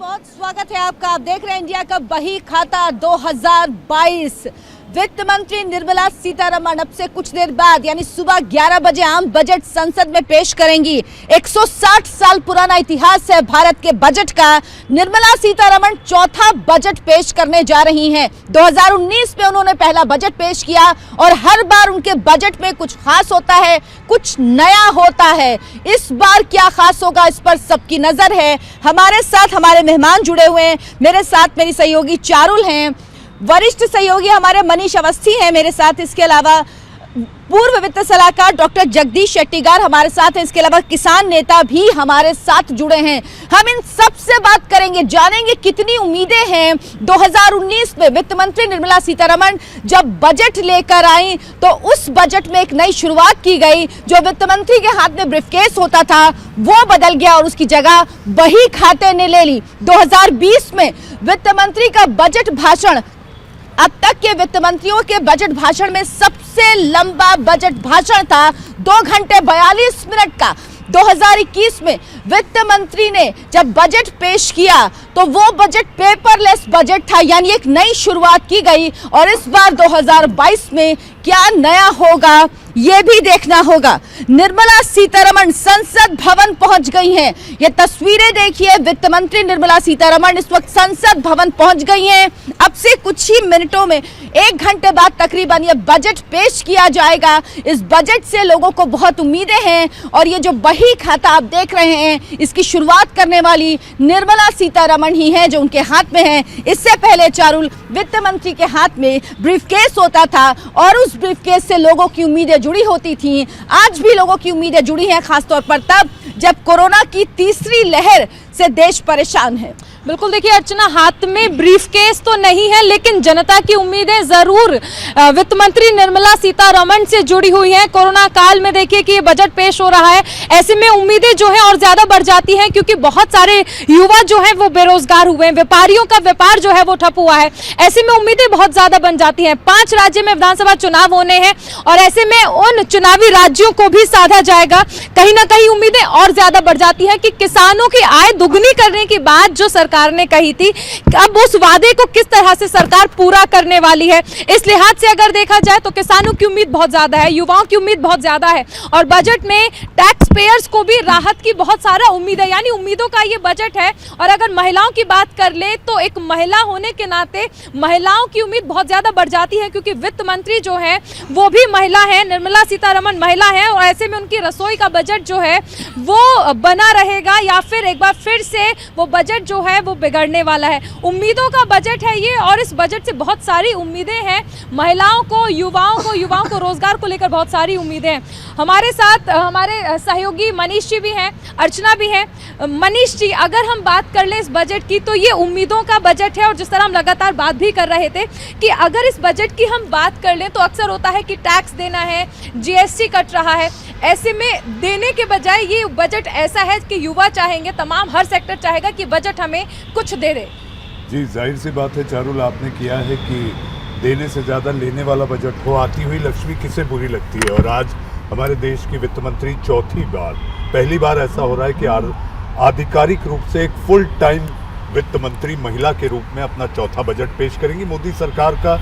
बहुत स्वागत है आपका। आप देख रहे हैं इंडिया का बही खाता 2022। वित्त मंत्री निर्मला सीतारमण अब से कुछ देर बाद यानी सुबह 11 बजे आम बजट संसद में पेश करेंगी। 160 साल पुराना इतिहास है भारत के बजट का। निर्मला सीतारमण चौथा बजट पेश करने जा रही हैं। 2019 में उन्होंने पहला बजट पेश किया और हर बार उनके बजट में कुछ खास होता है, कुछ नया होता है। इस बार क्या खास होगा, इस पर सबकी नजर है। हमारे साथ हमारे मेहमान जुड़े हुए हैं। मेरे साथ मेरी सहयोगी चारुल हैं, वरिष्ठ सहयोगी हमारे मनीष अवस्थी हैं मेरे साथ। इसके अलावा पूर्व वित्त सलाहकार डॉक्टर जगदीश शेट्टीगार हमारे साथ हैं। इसके अलावा किसान नेता भी हमारे साथ जुड़े हैं। हम इन सब से बात करेंगे, जानेंगे कितनी उम्मीदें हैं। 2019 में वित्त मंत्री निर्मला सीतारमण जब बजट लेकर आई तो उस बजट में एक नई शुरुआत की गई। जो वित्त मंत्री के हाथ में ब्रीफकेस होता था वो बदल गया और उसकी जगह बही खाते ने ले ली। 2020 में वित्त मंत्री का बजट भाषण अब तक के वित्त मंत्रियों के बजट भाषण में सबसे लंबा बजट भाषण था, 2 घंटे 42 मिनट का। 2021 में वित्त मंत्री ने जब बजट पेश किया तो वो बजट पेपरलेस बजट था, यानी एक नई शुरुआत की गई। और इस बार 2022 में क्या नया होगा ये भी देखना होगा। निर्मला सीतारमण संसद भवन पहुंच गई हैं। ये तस्वीरें देखिए, वित्त मंत्री निर्मला सीतारमण इस वक्त संसद भवन पहुंच गई हैं। अब से कुछ ही मिनटों में 1 घंटे बाद तकरीबन ये बजट पेश किया जाएगा। इस बजट से लोगों को बहुत उम्मीदें हैं और ये जो बही खाता आप देख रहे हैं इसकी शुरुआत करने वाली निर्मला सीतारमण ही है जो उनके हाथ में है। इससे पहले चारुल, वित्त मंत्री के हाथ में ब्रीफकेस होता था और उस ब्रीफकेस से लोगों की उम्मीदें जुड़ी होती थी। आज भी लोगों की उम्मीदें जुड़ी हैं, खासतौर पर तब जब कोरोना की तीसरी लहर से देश परेशान है। बिल्कुल, देखिए अर्चना, हाथ में ब्रीफकेस तो नहीं है लेकिन जनता की उम्मीदें जरूर वित्त मंत्री निर्मला सीतारमण से जुड़ी हुई हैं। कोरोना काल में देखिए कि ये बजट पेश हो रहा है, ऐसे में उम्मीदें जो है और ज्यादा बढ़ जाती हैं क्योंकि बहुत सारे युवा जो है वो बेरोजगार हुए हैं, व्यापारियों का व्यापार जो है वो ठप हुआ है। ऐसे में उम्मीदें बहुत ज्यादा बन जाती हैं। 5 राज्य में विधानसभा चुनाव होने हैं और ऐसे में उन चुनावी राज्यों को भी साधा जाएगा। कहीं ना कहीं उम्मीदें और ज्यादा बढ़ जाती है कि किसानों की आय दुगनी करने की बात जो सरकार ने कही थी, अब उस वादे को किस तरह से सरकार पूरा करने वाली है। इस लिहाज से अगर देखा जाए तो किसानों की उम्मीद बहुत ज्यादा है, युवाओं की उम्मीद बहुत ज्यादा है और बजट में टैक्स पेयर्स को भी राहत की बहुत सारा उम्मीद है, यानी उम्मीदों का ये बजट है। और अगर महिलाओं की बात कर ले तो एक महिला होने के नाते महिलाओं की उम्मीद बहुत ज्यादा बढ़ जाती है क्योंकि वित्त मंत्री जो है वो भी महिला है, निर्मला सीतारमण महिला है और ऐसे में उनकी रसोई का बजट जो है वो बना रहेगा या फिर एक बार फिर से वो बजट जो है वो बिगड़ने वाला है। उम्मीदों का बजट है ये और इस बजट से बहुत सारी उम्मीदें हैं। महिलाओं को, युवाओं को रोजगार को लेकर बहुत सारी उम्मीदें हैं। हमारे साथ हमारे सहयोगी मनीष जी भी हैं, अर्चना भी है। मनीष जी, अगर हम बात कर ले इस बजट की तो ये उम्मीदों का बजट है और जिस तरह हम लगातार बात भी कर रहे थे कि अगर इस बजट की हम बात कर ले तो अक्सर होता है कि टैक्स देना है, जीएसटी कट रहा है। ऐसे में देने के बजाय ये बजट ऐसा है कि युवा चाहेंगे, तमाम हर सेक्टर चाहेगा कि बजट हमें कुछ दे दे। जी, जाहिर सी बात है चारुल, आपने किया है कि देने से ज़्यादा लेने वाला बजट हो। आती हुई लक्ष्मी किसे बुरी लगती है। और आज हमारे देश की वित्त मंत्री चौथी बार, पहली बार ऐसा हो रहा है कि आधिकारिक रूप से एक फुल टाइम वित्त मंत्री महिला के रूप में अपना चौथा बजट पेश करेंगी। मोदी सरकार का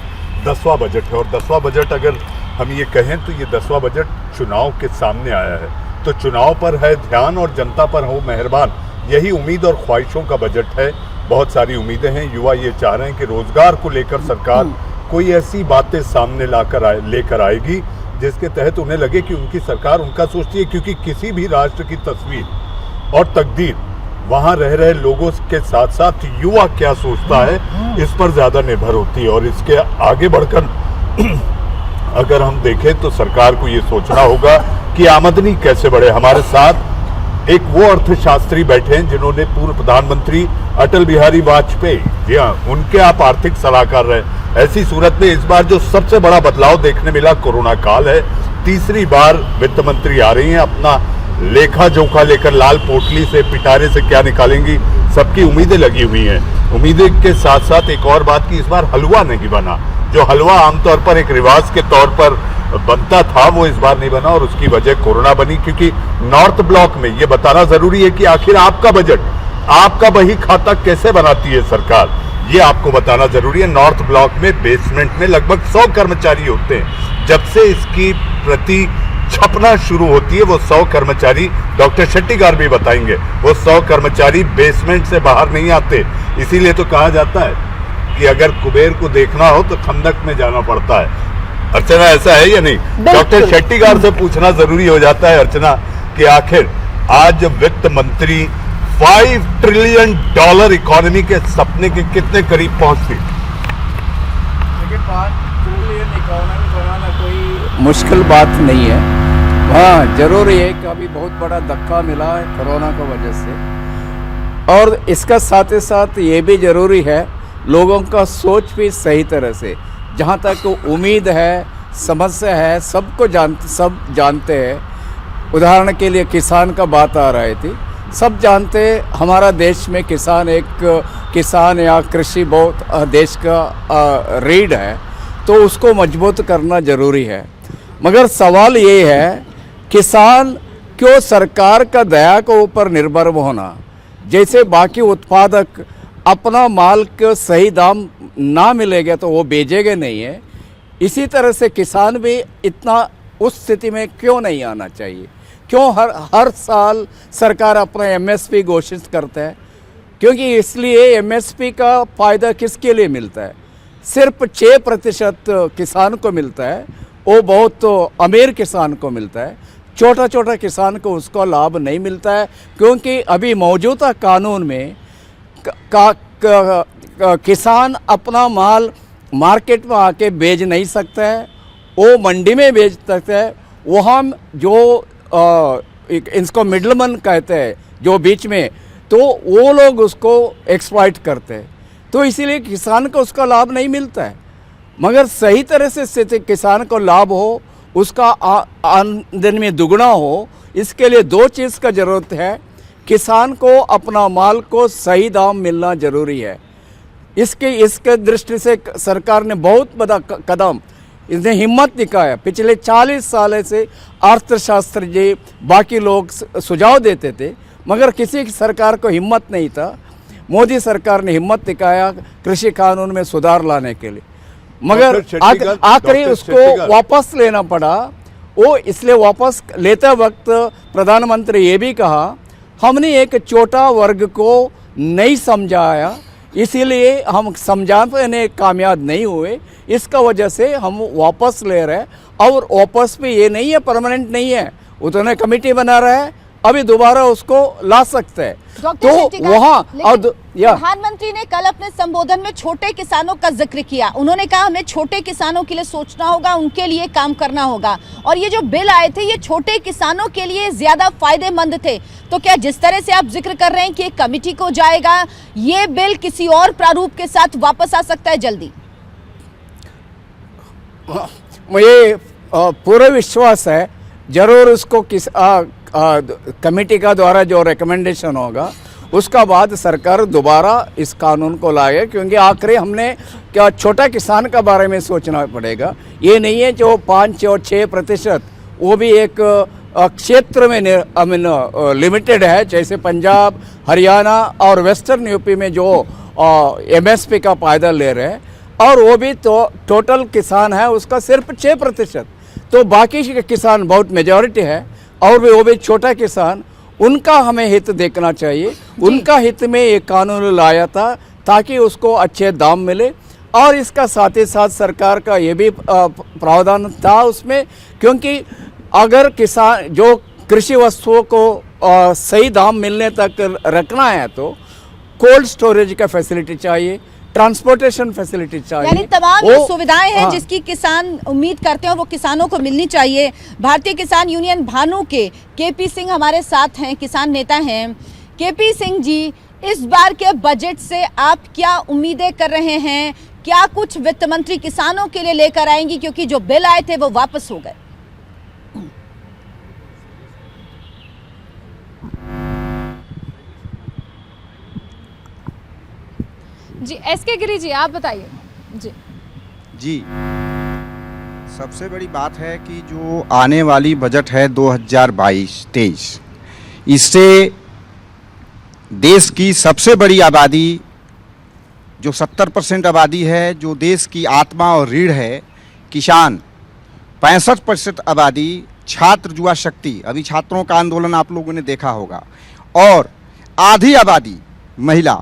10वां बजट है और 10वां बजट अगर हम ये कहें तो ये 10वां बजट चुनाव के सामने आया है, तो चुनाव पर है ध्यान और जनता पर हो मेहरबान, यही उम्मीद और ख्वाहिशों का बजट है। बहुत सारी उम्मीदें हैं। युवा ये चाह रहे हैं कि रोजगार को लेकर सरकार कोई ऐसी बातें सामने लेकर आएगी जिसके तहत उन्हें लगे कि उनकी सरकार उनका सोचती है, क्योंकि किसी भी राष्ट्र की तस्वीर और तकदीर वहाँ रह रहे लोगों के साथ साथ युवा क्या सोचता है इस पर ज़्यादा निर्भर होती है। और इसके आगे बढ़कर अगर हम देखें तो सरकार को ये सोचना होगा कि आमदनी कैसे बढ़े। हमारे साथ एक वो अर्थशास्त्री बैठे हैं जिन्होंने पूर्व प्रधानमंत्री अटल बिहारी वाजपेयी, जी हाँ, उनके आप आर्थिक सलाहकार रहे। ऐसी सूरत में इस बार जो सबसे बड़ा बदलाव देखने मिला कोरोना काल है। तीसरी बार वित्त मंत्री आ रही हैं, अपना लेखा जोखा लेकर लाल पोटली से, पिटारे से क्या निकालेंगी, सबकी उम्मीदें लगी हुई हैं। उम्मीदें के साथ साथ एक और बात की इस बार हलवा नहीं बना। जो हलवा आमतौर पर एक रिवाज के तौर पर बनता था वो इस बार नहीं बना और उसकी वजह कोरोना बनी। क्योंकि नॉर्थ ब्लॉक में ये बताना जरूरी है कि आखिर आपका बजट आपका बही खाता कैसे बनाती है सरकार, ये आपको बताना जरूरी है। नॉर्थ ब्लॉक में बेसमेंट में लगभग 100 कर्मचारी होते हैं। जब से इसकी प्रति छपना शुरू होती है, वो 100 कर्मचारी, डॉक्टर शेट्टीगार भी बताएंगे, वो 100 कर्मचारी बेसमेंट से बाहर नहीं आते। इसीलिए तो कहा जाता है कि अगर कुबेर को देखना हो तो खंदक में जाना पड़ता है। अर्चना, ऐसा है या नहीं? डॉक्टर शेट्टीगार से पूछना जरूरी हो जाता है अर्चना कि आखिर आज वित्त मंत्री $5 ट्रिलियन इकोनॉमी के सपने के कितने करीब पहुंचती? देखिए, 5 ट्रिलियन इकोनॉमी बनाना कोई मुश्किल बात नहीं है। हाँ, जरूर ये कि अभी बहुत बड़ा धक्का मिला है कोरोना की वजह से, और इसका साथ ही साथ ये भी जरूरी है लोगों का सोच भी सही तरह से, जहाँ तक उम्मीद है, समस्या है, सब जानते हैं। उदाहरण के लिए किसान का बात आ रही थी, सब जानते हमारा देश में किसान या कृषि बहुत देश का रीढ़ है, तो उसको मजबूत करना ज़रूरी है। मगर सवाल ये है, किसान क्यों सरकार का दया के ऊपर निर्भर होना? जैसे बाकी उत्पादक अपना माल को सही दाम ना मिलेगा तो वो बेचेंगे नहीं है, इसी तरह से किसान भी इतना उस स्थिति में क्यों नहीं आना चाहिए? क्यों हर साल सरकार अपना एमएसपी घोषित करता है? क्योंकि इसलिए एमएसपी का फ़ायदा किसके लिए मिलता है? सिर्फ 6% किसान को मिलता है, वो बहुत अमीर किसान को मिलता है। छोटा किसान को उसका लाभ नहीं मिलता है, क्योंकि अभी मौजूदा कानून में किसान अपना माल मार्केट में आके बेच नहीं सकता है, वो मंडी में बेच सकता है। वहाँ जो इसको मिडलमैन कहते हैं, जो बीच में, तो वो लोग उसको एक्सप्लॉइट करते हैं, तो इसीलिए किसान को उसका लाभ नहीं मिलता है। मगर सही तरह से किसान को लाभ हो, उसका आमदनी में दुगना हो, इसके लिए 2 चीज़ का ज़रूरत है। किसान को अपना माल को सही दाम मिलना ज़रूरी है। इसके दृष्टि से सरकार ने बहुत बड़ा कदम, इसने हिम्मत दिखाया। पिछले 40 साल से अर्थशास्त्री जी, बाकी लोग सुझाव देते थे, मगर किसी सरकार को हिम्मत नहीं था। मोदी सरकार ने हिम्मत दिखाया कृषि कानून में सुधार लाने के लिए, मगर आखिरी उसको वापस लेना पड़ा। वो इसलिए वापस लेते वक्त प्रधानमंत्री ये भी कहा, हमने एक छोटा वर्ग को नहीं समझाया, इसीलिए हम समझाने कामयाब नहीं हुए, इसका वजह से हम वापस ले रहे हैं। और वापस भी ये नहीं है, परमानेंट नहीं है, उन्होंने कमेटी बना रहा है, अभी दोबारा उसको ला सकते हैं। तो वहाँ प्रधानमंत्री ने कल अपने संबोधन में छोटे किसानों का जिक्र किया। उन्होंने कहा हमें छोटे किसानों के लिए सोचना होगा, उनके लिए काम करना होगा, और ये जो बिल आए थे ये छोटे किसानों के लिए ज्यादा फायदेमंद थे। तो क्या जिस तरह से आप जिक्र कर रहे हैं कि एक कमेटी को जाएगा, ये बिल किसी और प्रारूप के साथ वापस आ सकता है जल्दी? मुझे पूरा विश्वास है, जरूर उसको कमेटी का द्वारा जो रिकमेंडेशन होगा उसका बाद सरकार दोबारा इस कानून को लाए, क्योंकि आखिरी हमने क्या छोटा किसान का बारे में सोचना पड़ेगा। ये नहीं है जो 5 और 6% वो भी एक क्षेत्र में लिमिटेड है, जैसे पंजाब, हरियाणा और वेस्टर्न यूपी में जो एमएसपी का फायदा ले रहे हैं, और वो भी तो टोटल किसान है उसका सिर्फ 6%। तो बाकी किसान बहुत मेजॉरिटी है, और वो भी छोटा किसान, उनका हमें हित देखना चाहिए। उनका हित में ये कानून लाया था ताकि उसको अच्छे दाम मिले, और इसका साथ ही साथ सरकार का ये भी प्रावधान था उसमें, क्योंकि अगर किसान जो कृषि वस्तुओं को सही दाम मिलने तक रखना है तो कोल्ड स्टोरेज का फैसिलिटी चाहिए, ट्रांसपोर्टेशन फैसिलिटी चाहिए, यानी तमाम जो सुविधाएं हैं जिसकी किसान उम्मीद करते हैं वो किसानों को मिलनी चाहिए। भारतीय किसान यूनियन भानु के केपी सिंह हमारे साथ हैं, किसान नेता हैं। केपी सिंह जी, इस बार के बजट से आप क्या उम्मीदें कर रहे हैं? क्या कुछ वित्त मंत्री किसानों के लिए लेकर आएंगी, क्योंकि जो बिल आए थे वो वापस हो गए? जी एसके गिरी जी, आप बताइए। जी सबसे बड़ी बात है कि जो आने वाली बजट है 2022-23, इससे देश की सबसे बड़ी आबादी जो 70% आबादी है, जो देश की आत्मा और रीढ़ है, किसान, 65% आबादी, छात्र युवा शक्ति, अभी छात्रों का आंदोलन आप लोगों ने देखा होगा, और आधी आबादी महिला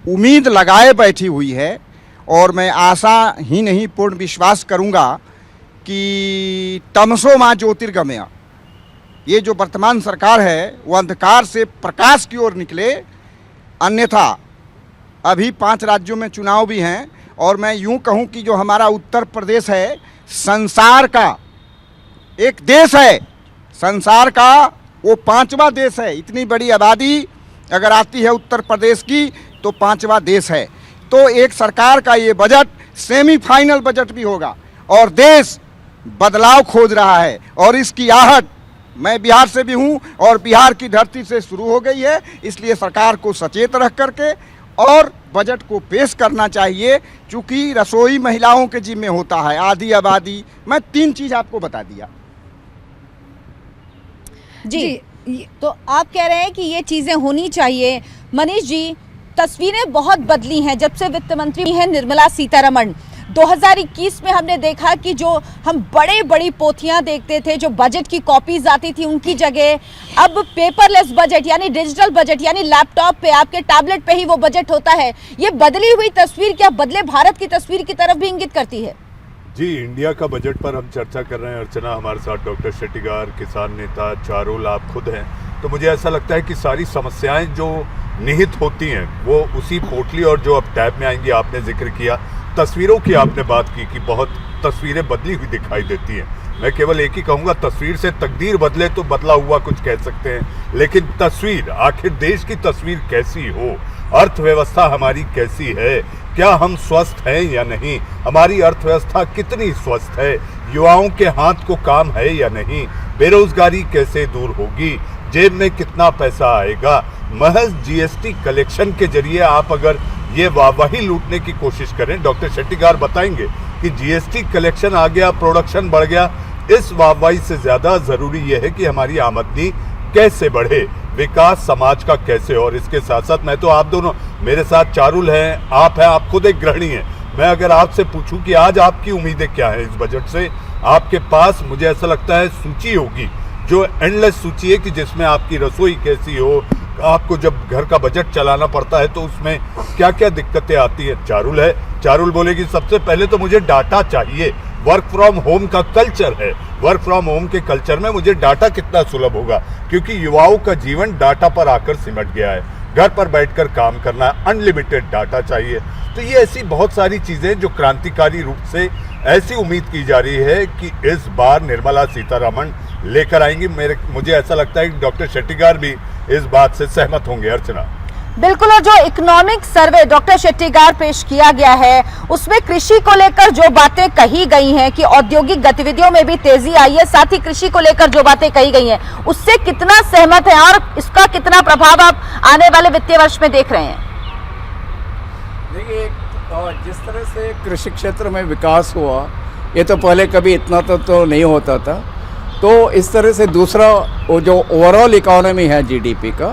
उम्मीद लगाए बैठी हुई है। और मैं आशा ही नहीं पूर्ण विश्वास करूंगा कि तमसो मां ज्योतिर्गमय, ये जो वर्तमान सरकार है वो अंधकार से प्रकाश की ओर निकले। अन्यथा अभी 5 राज्यों में चुनाव भी हैं, और मैं यूं कहूं कि जो हमारा उत्तर प्रदेश है संसार का एक देश है, संसार का वो 5वां देश है। इतनी बड़ी आबादी अगर आती है उत्तर प्रदेश की तो 5वां देश है। तो एक सरकार का ये बजट सेमीफाइनल बजट भी होगा, और देश बदलाव खोज रहा है। और इसकी आहट मैं बिहार से भी हूँ, और बिहार की धरती से शुरू हो गई है। इसलिए सरकार को सचेत रख करके और बजट को पेश करना चाहिए, चूँकि रसोई महिलाओं के जिम्मे होता है, आधी आबादी। मैं 3 चीज़ आपको बता दिया। जी, तो आप कह रहे हैं कि ये चीजें होनी चाहिए। मनीष जी, तस्वीरें बहुत बदली हैं जब से वित्त मंत्री हैं निर्मला सीतारमण। 2021 में हमने देखा कि जो हम बड़ी पोथियां देखते थे, जो बजट की कॉपीज आती थी, उनकी जगह अब पेपरलेस बजट यानी डिजिटल बजट, यानी लैपटॉप पे, आपके टैबलेट पे ही वो बजट होता है। ये बदली हुई तस्वीर क्या बदले भारत की तस्वीर की तरफ भी इंगित करती है? जी, इंडिया का बजट पर हम चर्चा कर रहे हैं। अर्चना हमारे साथ, डॉक्टर शेट्टीगार, किसान नेता चारुल, आप खुद हैं। तो मुझे ऐसा लगता है कि सारी समस्याएं जो निहित होती हैं वो उसी पोटली, और जो अब टैब में आएंगी, आपने जिक्र किया तस्वीरों की, आपने बात की कि बहुत तस्वीरें बदली हुई दिखाई देती हैं। मैं केवल एक ही कहूँगा, तस्वीर से तकदीर बदले तो बदला हुआ कुछ कह सकते हैं, लेकिन तस्वीर, आखिर देश की तस्वीर कैसी हो, अर्थव्यवस्था हमारी कैसी है, क्या हम स्वस्थ हैं या नहीं, हमारी अर्थव्यवस्था कितनी स्वस्थ है, युवाओं के हाथ को काम है या नहीं, बेरोजगारी कैसे दूर होगी, जेब में कितना पैसा आएगा। महज जीएसटी कलेक्शन के जरिए आप अगर ये वाहवाही लूटने की कोशिश करें, डॉक्टर शेट्टीगार बताएंगे कि जीएसटी कलेक्शन आ गया, प्रोडक्शन बढ़ गया, इस वाहवाही से ज्यादा जरूरी यह है कि हमारी आमदनी कैसे बढ़े, विकास समाज का कैसे। और इसके साथ साथ मैं तो आप दोनों, मेरे साथ चारुल हैं, आप हैं, आप खुद एक गृहिणी हैं, मैं अगर आपसे पूछूं कि आज आपकी उम्मीदें क्या हैं इस बजट से, आपके पास मुझे ऐसा लगता है सूची होगी जो एंडलेस सूची है कि जिसमें आपकी रसोई कैसी हो, आपको जब घर का बजट चलाना पड़ता है तो उसमें क्या क्या दिक्कतें आती हैं। चारुल है, चारुल बोलेगी सबसे पहले तो मुझे डाटा चाहिए, वर्क फ्रॉम होम का कल्चर है, वर्क फ्रॉम होम के कल्चर में मुझे डाटा कितना सुलभ होगा, क्योंकि युवाओं का जीवन डाटा पर आकर सिमट गया है, घर पर बैठकर काम करना है, अनलिमिटेड डाटा चाहिए। तो ये ऐसी बहुत सारी चीजें जो क्रांतिकारी रूप से ऐसी उम्मीद की जा रही है कि इस बार निर्मला सीतारमण लेकर आएंगी। मुझे ऐसा लगता है कि डॉक्टर शेट्टीगार भी इस बात से सहमत होंगे। अर्चना, बिल्कुल, और जो इकोनॉमिक सर्वे डॉक्टर शेट्टीगार पेश किया गया है उसमें कृषि को लेकर जो बातें कही गई हैं कि औद्योगिक गतिविधियों में भी तेजी आई है, साथ ही कृषि को लेकर जो बातें कही गई हैं उससे कितना सहमत है और इसका कितना प्रभाव आप आने वाले वित्तीय वर्ष में देख रहे हैं? देखिए, जिस तरह से कृषि क्षेत्र में विकास हुआ, ये तो पहले कभी इतना तो नहीं होता था। तो इस तरह से दूसरा वो जो ओवरऑल इकोनॉमी है जीडीपी का,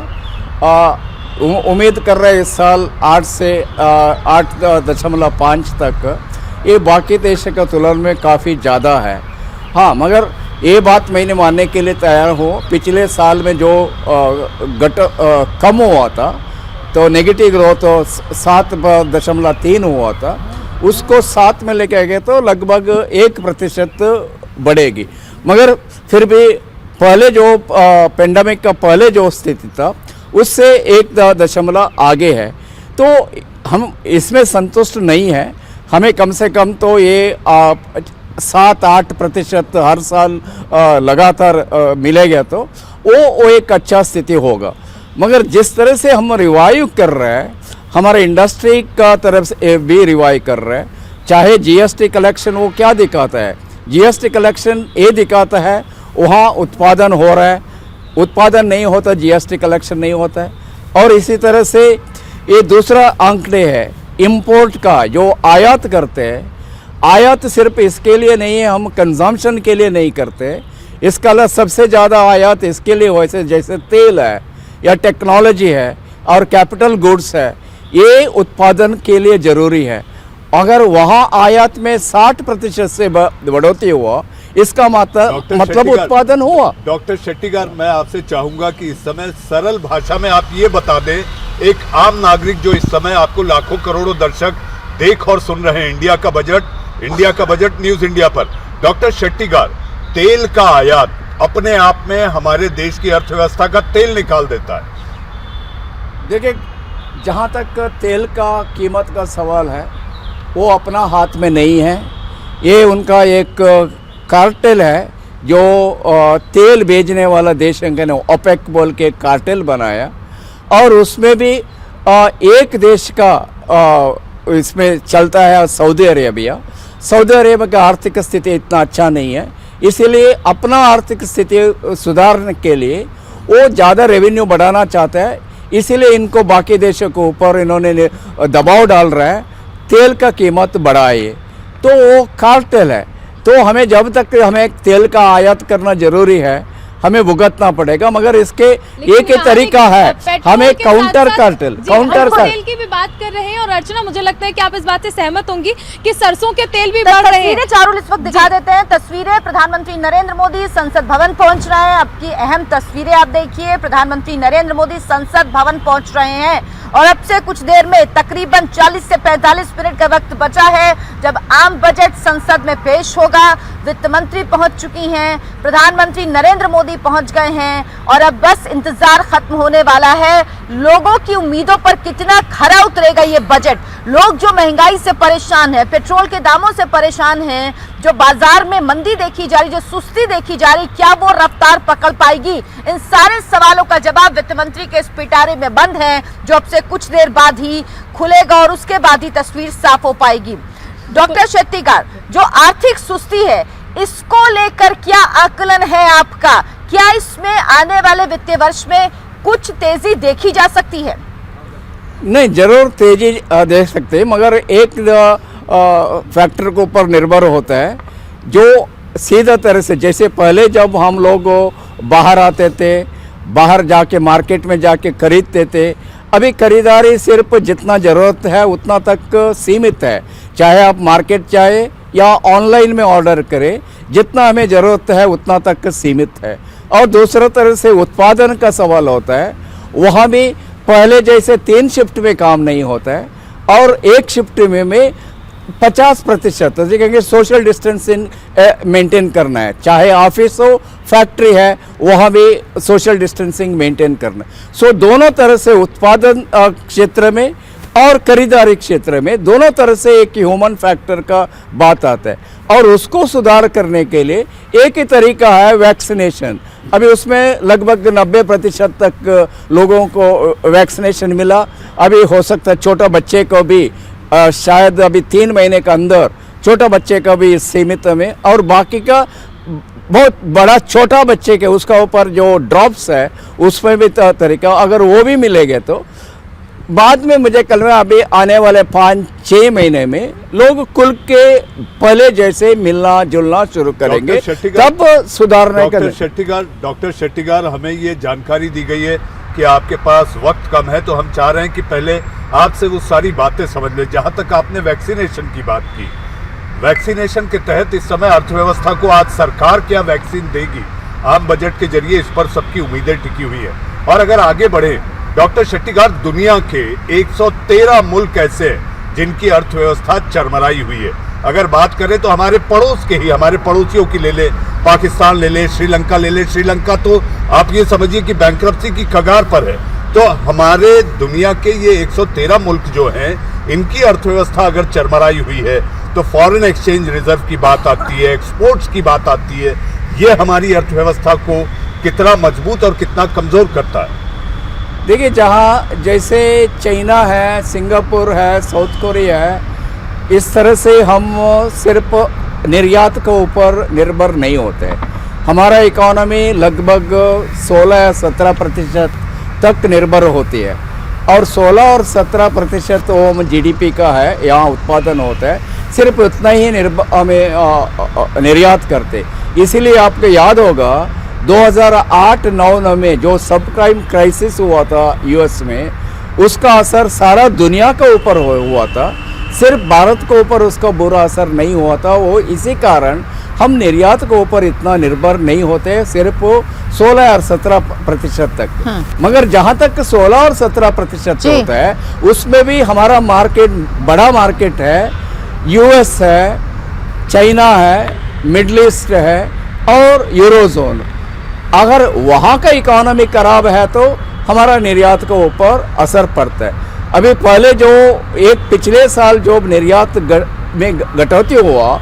उम्मीद कर रहे हैं इस साल 8 से 8.5 तक, ये बाकी देशों के तुलना में काफ़ी ज़्यादा है। हाँ, मगर ये बात मैंने मानने के लिए तैयार हूँ, पिछले साल में जो कम हुआ था, तो नेगेटिव ग्रोथ 7.3 हुआ था, उसको 7 में लेके गए तो लगभग 1% बढ़ेगी। मगर फिर भी पहले जो पेंडेमिक का पहले जो स्थिति था उससे 1 आगे है। तो हम इसमें संतुष्ट नहीं है, हमें कम से कम तो ये 7-8% हर साल लगातार मिलेगा तो वो एक अच्छा स्थिति होगा। मगर जिस तरह से हम रिवाइव कर रहे हैं, हमारे इंडस्ट्री का तरफ से भी रिवाइव कर रहे हैं, चाहे जीएसटी कलेक्शन वो क्या दिखाता है, जीएसटी कलेक्शन ये दिखाता है वहाँ उत्पादन हो रहा है, उत्पादन नहीं होता जीएसटी कलेक्शन नहीं होता है। और इसी तरह से ये दूसरा आंकड़े है इंपोर्ट का, जो आयात करते हैं, आयात सिर्फ इसके लिए नहीं है, हम कंजम्पशन के लिए नहीं करते, इसका सबसे ज़्यादा आयात इसके लिए वैसे जैसे तेल है या टेक्नोलॉजी है और कैपिटल गुड्स है, ये उत्पादन के लिए जरूरी है। अगर वहाँ आयात में 60% से बढ़ोतरी हुआ, इसका मतलब उत्पादन हुआ। डॉक्टर शेट्टीगार, मैं आपसे चाहूंगा कि इस समय सरल भाषा में आप ये बता दें, एक आम नागरिक जो इस समय आपको लाखों करोड़ों दर्शक देख और सुन रहे हैं, इंडिया का बजट न्यूज इंडिया पर। डॉक्टर शेट्टीगार, तेल का आयात अपने आप में हमारे देश की अर्थव्यवस्था का तेल निकाल देता है। देखिए, जहाँ तक तेल का कीमत का सवाल है, वो अपना हाथ में नहीं है। ये उनका एक कार्टेल है जो तेल बेचने वाला देश ने ओपेक बोल के कार्टेल बनाया, और उसमें भी एक देश का इसमें चलता है, सऊदी अरेबिया। सऊदी अरेबिया का आर्थिक स्थिति इतना अच्छा नहीं है, इसीलिए अपना आर्थिक स्थिति सुधारने के लिए वो ज़्यादा रेवेन्यू बढ़ाना चाहता है, इसीलिए इनको बाकी देशों के ऊपर इन्होंने दबाव डाल रहा है तेल का कीमत बढ़ाए। तो वो कार्टेल है, तो हमें जब तक हमें तेल का आयात करना जरूरी है, हमें भुगतना पड़ेगा, मगर इसके एक ही तरीका है, हमें काउंटर कार्टेल तेल की भी बात कर रहे हैं। और अर्चना, मुझे लगता है कि आप इस बात से सहमत होंगी कि सरसों के तेल भी बढ़ रहे हैं। चारुल इस वक्त दिखा देते हैं तस्वीरें। प्रधानमंत्री नरेंद्र मोदी संसद भवन पहुंच रहे हैं। अब की अहम तस्वीरें आप देखिए। प्रधानमंत्री नरेंद्र मोदी संसद भवन पहुंच रहे हैं और अब से कुछ देर में तकरीबन 40 से 45 मिनट का वक्त बचा है जब आम बजट संसद में पेश होगा। वित्त मंत्री पहुंच चुकी हैं, प्रधानमंत्री नरेंद्र मोदी पहुंच गए हैं और अब बस इंतजार खत्म होने वाला है। लोगों की उम्मीदों पर कितना खरा उतरेगा ये बजट। लोग जो महंगाई से परेशान हैं, पेट्रोल के दामों से परेशान हैं, जो बाजार में मंदी देखी जा रही, जो सुस्ती देखी जा रही, क्या वो रफ्तार पकड़ पाएगी? इन सारे सवालों का जवाब वित्त मंत्री के इस पिटारे में बंद है, जो अब से कुछ देर बाद ही खुलेगा और उसके बाद ही तस्वीर साफ हो पाएगी। डॉक्टर शेट्टीगार, जो आर्थिक सुस्ती है, इसको लेकर क्या आकलन है आपका? क्या इसमें आने वाले वित्तीय वर्ष में कुछ तेजी देखी जा सकती है? नहीं, जरूर तेजी देख सकते हैं, मगर एक फैक्टर के ऊपर निर्भर होता है जो सीधा तरह से, जैसे पहले जब हम लोग बाहर आते थे, बाहर जाके मार्केट में जाके खरीदते थे, अभी खरीदारी सिर्फ जितना ज़रूरत है उतना तक सीमित है। चाहे आप मार्केट जाए या ऑनलाइन में ऑर्डर करें, जितना हमें ज़रूरत है उतना तक सीमित है। और दूसरा तरह से उत्पादन का सवाल होता है, वहाँ भी पहले जैसे 3 शिफ्ट में काम नहीं होता है और एक शिफ्ट में 50% कहेंगे सोशल डिस्टेंसिंग मेंटेन करना है। चाहे ऑफिस हो, फैक्ट्री है, वहाँ भी सोशल डिस्टेंसिंग मेंटेन करना है। सो दोनों तरह से उत्पादन क्षेत्र में और खरीदारी क्षेत्र में दोनों तरह से एक ह्यूमन फैक्टर का बात आता है, और उसको सुधार करने के लिए एक ही तरीका है, वैक्सीनेशन। अभी उसमें लगभग 90% तक लोगों को वैक्सीनेशन मिला। अभी हो सकता है छोटा बच्चे को भी शायद अभी 3 महीने के अंदर छोटा बच्चे का भी सीमित में, और बाकी का बहुत बड़ा छोटा बच्चे के उसका ऊपर जो ड्रॉप्स है उसमें भी तरीका, अगर वो भी मिलेंगे तो बाद में मुझे कल में अभी आने वाले 5-6 महीने में लोग कुल के पहले जैसे मिलना जुलना शुरू करेंगे, तब सुधारने का। डॉक्टर शेट्टीगार, हमें ये जानकारी दी गई है कि आपके पास वक्त कम है, तो हम चाह रहे हैं कि पहले आपसे वो सारी बातें समझ लें। जहाँ तक आपने वैक्सीनेशन की बात की, वैक्सीनेशन के तहत इस समय अर्थव्यवस्था को आज सरकार क्या वैक्सीन देगी, आम बजट के जरिए इस पर सबकी उम्मीदें टिकी हुई है। और अगर आगे बढ़े डॉक्टर शेट्टीगार, दुनिया के 113 मुल्क ऐसे हैं जिनकी अर्थव्यवस्था चरमराई हुई है। अगर बात करें तो हमारे पड़ोस के ही, हमारे पड़ोसियों की ले ले, पाकिस्तान ले ले, श्रीलंका ले ले। श्रीलंका तो आप ये समझिए कि बैंक्रप्सी की कगार पर है। तो हमारे दुनिया के ये 113 मुल्क जो हैं, इनकी अर्थव्यवस्था अगर चरमराई हुई है तो फॉरेन एक्सचेंज रिजर्व की बात आती है, एक्सपोर्ट्स की बात आती है। ये हमारी अर्थव्यवस्था को कितना मजबूत और कितना कमज़ोर करता है। देखिए, जहाँ जैसे चाइना है, सिंगापुर है, साउथ कोरिया है, इस तरह से हम सिर्फ निर्यात के ऊपर निर्भर नहीं होते। हमारा इकोनॉमी लगभग 16 या 17% तक निर्भर होती है, और 16 और 17% वो जीडीपी का है, यहाँ उत्पादन होता है, सिर्फ उतना ही हमें निर्यात करते। इसीलिए आपको याद होगा 2008-9 में जो सब प्राइम क्राइसिस हुआ था यूएस में, उसका असर सारा दुनिया के ऊपर हुआ था, सिर्फ भारत के ऊपर उसका बुरा असर नहीं हुआ था। वो इसी कारण हम निर्यात के ऊपर इतना निर्भर नहीं होते, सिर्फ 16 और 17% तक। मगर जहाँ तक 16 और 17% होता है, उसमें भी हमारा मार्केट बड़ा मार्केट है, यूएस है, चाइना है, मिडल ईस्ट है और यूरोजोन। अगर वहाँ का इकोनॉमी खराब है तो हमारा निर्यात के ऊपर असर पड़ता है। अभी पहले जो पिछले साल जो निर्यात में कटौती हुआ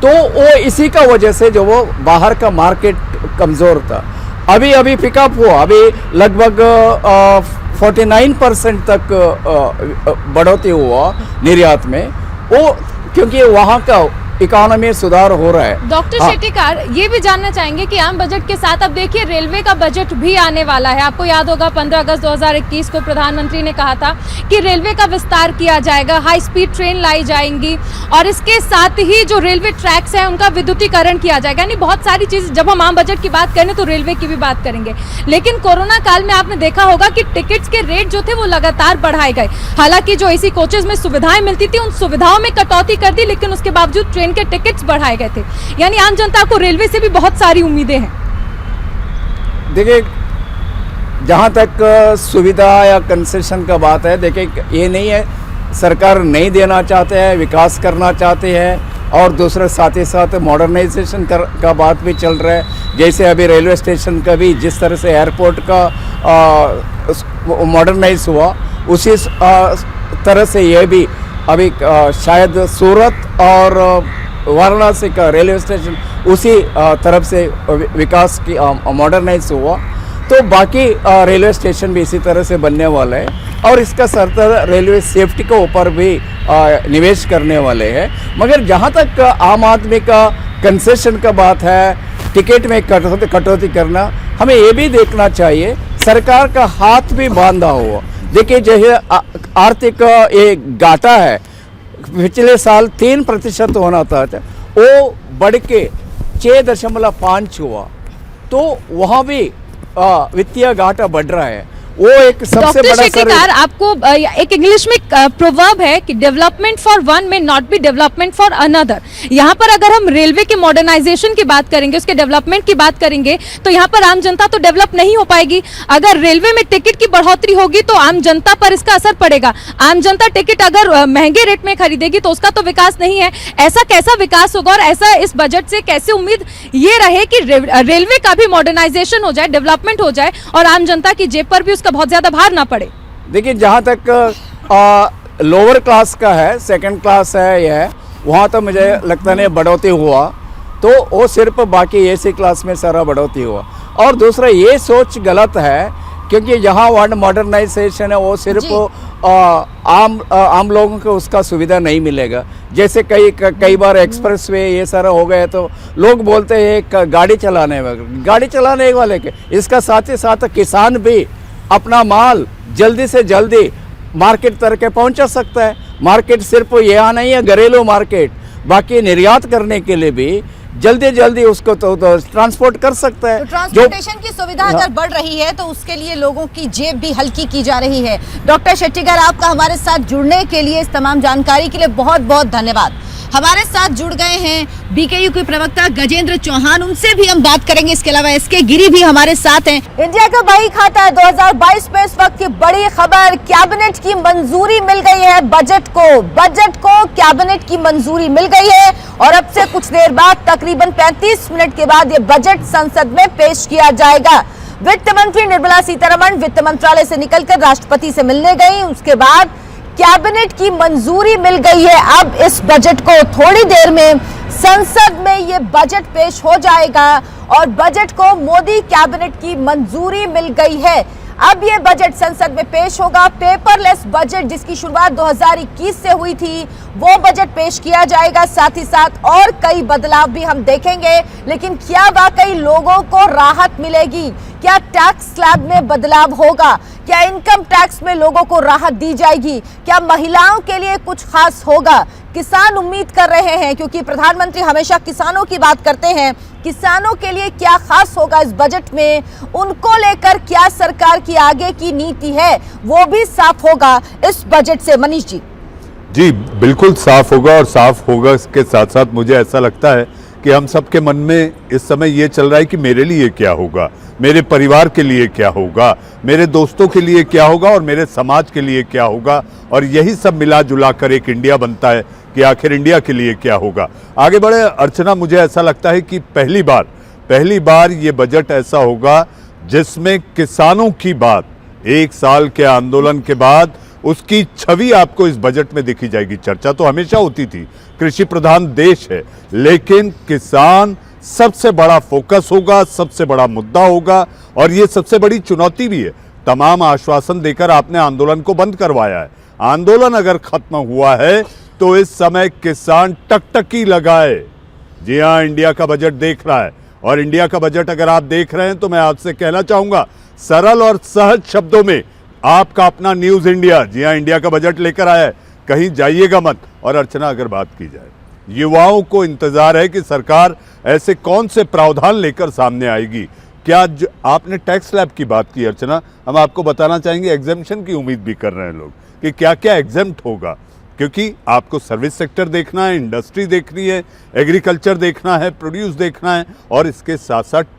तो वो इसी का वजह से जो वो बाहर का मार्केट कमज़ोर था। अभी पिकअप हुआ, अभी लगभग 49% तक बढ़ोतरी हुआ निर्यात में, वो क्योंकि वहाँ का इकोनॉमी सुधार हो रहा है। डॉक्टर शेट्टीकार, ये भी जानना चाहेंगे कि आम बजट के साथ अब देखिए रेलवे का बजट भी आने वाला है। आपको याद होगा 15 अगस्त 2021 को प्रधानमंत्री ने कहा था कि रेलवे का विस्तार किया जाएगा, हाई स्पीड ट्रेन लाई जाएंगी और इसके साथ ही जो रेलवे ट्रैक्स हैं उनका विद्युतीकरण किया जाएगा। यानी बहुत सारी चीज़, जब हम आम बजट की बात करें तो रेलवे की भी बात करेंगे। लेकिन कोरोना काल में आपने देखा होगा कि टिकट्स के रेट जो थे वो लगातार बढ़ाए गए। हालांकि जो एसी कोचेज में सुविधाएं मिलती थी उन सुविधाओं में कटौती कर दी, लेकिन उसके बावजूद ट्रेन के टिकट्स बढ़ाए गए थे। यानी आम जनता को रेलवे से भी बहुत सारी उम्मीदें हैं। देखिए, जहाँ तक सुविधा या कंसेशन का बात है, देखिए ये नहीं है सरकार नहीं देना चाहते हैं, विकास करना चाहते हैं और दूसरे साथ ही साथ मॉडर्नाइजेशन का बात भी चल रहा है। जैसे अभी रेलवे स्टेशन का भी जिस तरह से एयरपोर्ट का मॉडर्नाइज हुआ, उसी तरह से ये भी अभी शायद सूरत और वाराणसी का रेलवे स्टेशन उसी तरफ से विकास की मॉडर्नाइज हुआ, तो बाकी रेलवे स्टेशन भी इसी तरह से बनने वाला है और इसका सरतर रेलवे सेफ्टी के ऊपर भी निवेश करने वाले हैं। मगर जहाँ तक आम आदमी का कंसेशन का बात है, टिकट में कटौती करना, हमें ये भी देखना चाहिए सरकार का हाथ भी बांधा हुआ। देखिए, जैसे आर्थिक एक घाटा है, पिछले साल 3% होना था, वो बढ़ के 6.5 हुआ, तो वहाँ भी वित्तीय घाटा बढ़ रहा है। वो एक सबसे बड़ा शेट्टीकार, आपको एक इंग्लिश में प्रोवर्ब है कि डेवलपमेंट फॉर वन में not be development for another. यहाँ पर अगर हम रेलवे के मॉडर्नाइजेशन की बात करेंगे, उसके डेवलपमेंट की बात करेंगे, तो यहाँ पर आम जनता तो डेवलप नहीं हो पाएगी। अगर रेलवे में टिकट की बढ़ोतरी होगी तो आम जनता पर इसका असर पड़ेगा। आम जनता टिकट अगर महंगे रेट में खरीदेगी तो उसका तो विकास नहीं है। ऐसा कैसा विकास होगा और ऐसा इस बजट से कैसे उम्मीद ये रहे कि रेलवे का भी मॉडर्नाइजेशन हो जाए, डेवलपमेंट हो जाए और आम जनता की जेब पर भी उसका बहुत ज्यादा भार ना पड़े। देखिए, जहाँ तक लोअर क्लास का है, सेकंड क्लास है, यह है, वहाँ तो मुझे लगता नहीं बढ़ोतरी हुआ, तो वो सिर्फ बाकी एसी क्लास में सारा बढ़ोतरी हुआ। और दूसरा ये सोच गलत है, क्योंकि यहाँ वर्ड मॉडर्नाइजेशन है वो सिर्फ आम लोगों को उसका सुविधा नहीं मिलेगा। जैसे कई बार एक्सप्रेस वे ये सारा हो गया तो लोग बोलते हैं गाड़ी चलाने वाले के, इसका साथ ही साथ किसान भी अपना माल जल्दी से जल्दी मार्केट तक पहुंचा सकता है। मार्केट सिर्फ यहाँ नहीं है घरेलू मार्केट, बाकी निर्यात करने के लिए भी जल्दी उसको तो ट्रांसपोर्ट कर सकता है। तो ट्रांसपोर्टेशन की सुविधा अगर बढ़ रही है तो उसके लिए लोगों की जेब भी हल्की की जा रही है। डॉक्टर शेट्टीकार, आपका हमारे साथ जुड़ने के लिए, इस तमाम जानकारी के लिए बहुत बहुत धन्यवाद। हमारे साथ जुड़ गए हैं बीकेयू के प्रवक्ता गजेंद्र चौहान, उनसे भी हम बात करेंगे। इसके अलावा एसके गिरी भी हमारे साथ हैं। इंडिया का बही खाता है 2022 में इस वक्त की बड़ी खबर, कैबिनेट की मंजूरी मिल गई है बजट को कैबिनेट की मंजूरी मिल गई है और अब से कुछ देर बाद तकरीबन 35 मिनट के बाद ये बजट संसद में पेश किया जाएगा। वित्त मंत्री निर्मला सीतारमण वित्त मंत्रालय से निकलकर राष्ट्रपति से मिलने गई, उसके बाद कैबिनेट की मंजूरी मिल गई है। अब इस बजट को थोड़ी देर में संसद में ये बजट पेश हो जाएगा और बजट को मोदी कैबिनेट की मंजूरी मिल गई है। अब ये बजट संसद में पेश होगा। पेपरलेस बजट जिसकी शुरुआत 2021 से हुई थी, वो बजट पेश किया जाएगा। साथ ही साथ और कई बदलाव भी हम देखेंगे, लेकिन क्या वाकई लोगों को राहत मिलेगी? क्या टैक्स स्लैब में बदलाव होगा? क्या इनकम टैक्स में लोगों को राहत दी जाएगी? क्या महिलाओं के लिए कुछ खास होगा? किसान उम्मीद कर रहे हैं, क्योंकि प्रधानमंत्री हमेशा किसानों की बात करते हैं। किसानों के लिए क्या खास होगा इस बजट में? उनको लेकर क्या सरकार की आगे की नीति है, वो भी साफ होगा इस बजट से। मनीष जी। जी बिल्कुल साफ होगा, और साफ होगा इसके साथ साथ मुझे ऐसा लगता है कि हम सबके मन में इस समय ये चल रहा है कि मेरे लिए क्या होगा, मेरे परिवार के लिए क्या होगा, मेरे दोस्तों के लिए क्या होगा और मेरे समाज के लिए क्या होगा। और यही सब मिला जुला कर एक इंडिया बनता है कि आखिर इंडिया के लिए क्या होगा। आगे बढ़े अर्चना, मुझे ऐसा लगता है कि पहली बार ये बजट ऐसा होगा जिसमें किसानों की बात 1 साल के आंदोलन के बाद उसकी छवि आपको इस बजट में देखी जाएगी। चर्चा तो हमेशा होती थी, कृषि प्रधान देश है, लेकिन किसान सबसे बड़ा फोकस होगा, सबसे बड़ा मुद्दा होगा, और ये सबसे बड़ी चुनौती भी है। तमाम आश्वासन देकर आपने आंदोलन को बंद करवाया है। आंदोलन अगर खत्म हुआ है तो इस समय किसान टकटकी लगाए। जी हाँ, इंडिया का बजट देख रहा है, और इंडिया का बजट अगर आप देख रहे हैं तो मैं आपसे कहना चाहूंगा सरल और सहज शब्दों में, आपका अपना न्यूज इंडिया, जी हाँ, इंडिया का बजट लेकर आया है, कहीं जाइएगा मत। और अर्चना, अगर बात की जाए, युवाओं को इंतजार है कि सरकार ऐसे कौन से प्रावधान लेकर सामने आएगी। क्या आपने टैक्स स्लैब की बात की अर्चना, हम आपको बताना चाहेंगे एग्जेम्पशन की उम्मीद भी कर रहे हैं लोग कि क्या क्या एग्जेम्प्ट होगा, क्योंकि आपको सर्विस सेक्टर देखना है, इंडस्ट्री देखनी है, एग्रीकल्चर देखना है, प्रोड्यूस देखना है, और इसके साथ साथ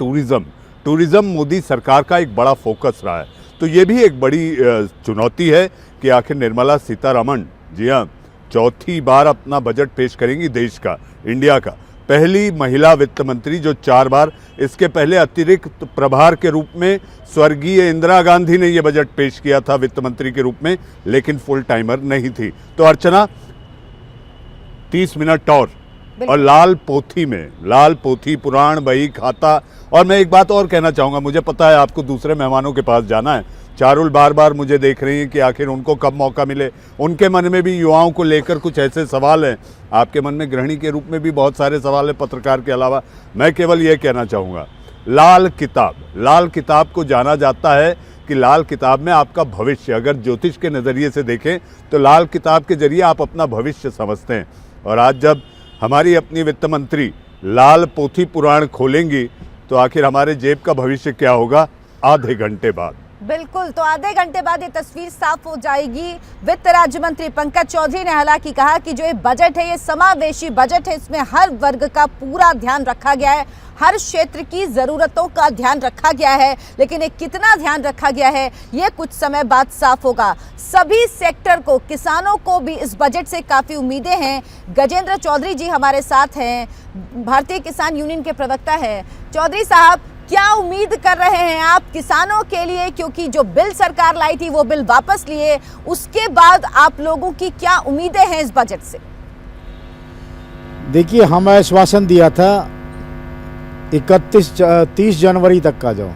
टूरिज्म मोदी सरकार का एक बड़ा फोकस रहा है। तो ये भी एक बड़ी चुनौती है कि आखिर निर्मला सीतारमण, जी हाँ, चौथी बार अपना बजट पेश करेंगी देश का, इंडिया का। पहली महिला वित्त मंत्री जो 4 बार, इसके पहले अतिरिक्त प्रभार के रूप में स्वर्गीय इंदिरा गांधी ने यह बजट पेश किया था वित्त मंत्री के रूप में, लेकिन फुल टाइमर नहीं थी। तो अर्चना, 30 मिनट और लाल पोथी पुराण बही खाता। और मैं एक बात और कहना चाहूँगा, मुझे पता है आपको दूसरे मेहमानों के पास जाना है, चारुल बार बार मुझे देख रही हैं कि आखिर उनको कब मौका मिले। उनके मन में भी युवाओं को लेकर कुछ ऐसे सवाल हैं, आपके मन में गृहिणी के रूप में भी बहुत सारे सवाल हैं पत्रकार के अलावा। मैं केवल ये कहना चाहूँगा, लाल किताब को जाना जाता है कि लाल किताब में आपका भविष्य, अगर ज्योतिष के नज़रिए से देखें तो लाल किताब के जरिए आप अपना भविष्य समझते हैं। और आज जब हमारी अपनी वित्त मंत्री लाल पोथी पुराण खोलेंगी तो आखिर हमारे जेब का भविष्य क्या होगा आधे घंटे बाद। बिल्कुल, तो आधे घंटे बाद ये तस्वीर साफ हो जाएगी। वित्त राज्य मंत्री पंकज चौधरी ने हालांकि कहा कि जो ये बजट है, ये समावेशी बजट है, इसमें हर वर्ग का पूरा ध्यान रखा गया है, हर क्षेत्र की जरूरतों का ध्यान रखा गया है। लेकिन ये कितना ध्यान रखा गया है, ये कुछ समय बाद साफ होगा। सभी सेक्टर को, किसानों को भी इस बजट से काफी उम्मीदें हैं। गजेंद्र चौधरी जी हमारे साथ हैं, भारतीय किसान यूनियन के प्रवक्ता हैं। चौधरी साहब, क्या उम्मीद कर रहे हैं आप किसानों के लिए, क्योंकि जो बिल सरकार लाई थी वो बिल वापस लिए, उसके बाद आप लोगों की क्या उम्मीदें हैं इस बजट से? देखिए, हमें आश्वासन दिया था 30 जनवरी तक का जो,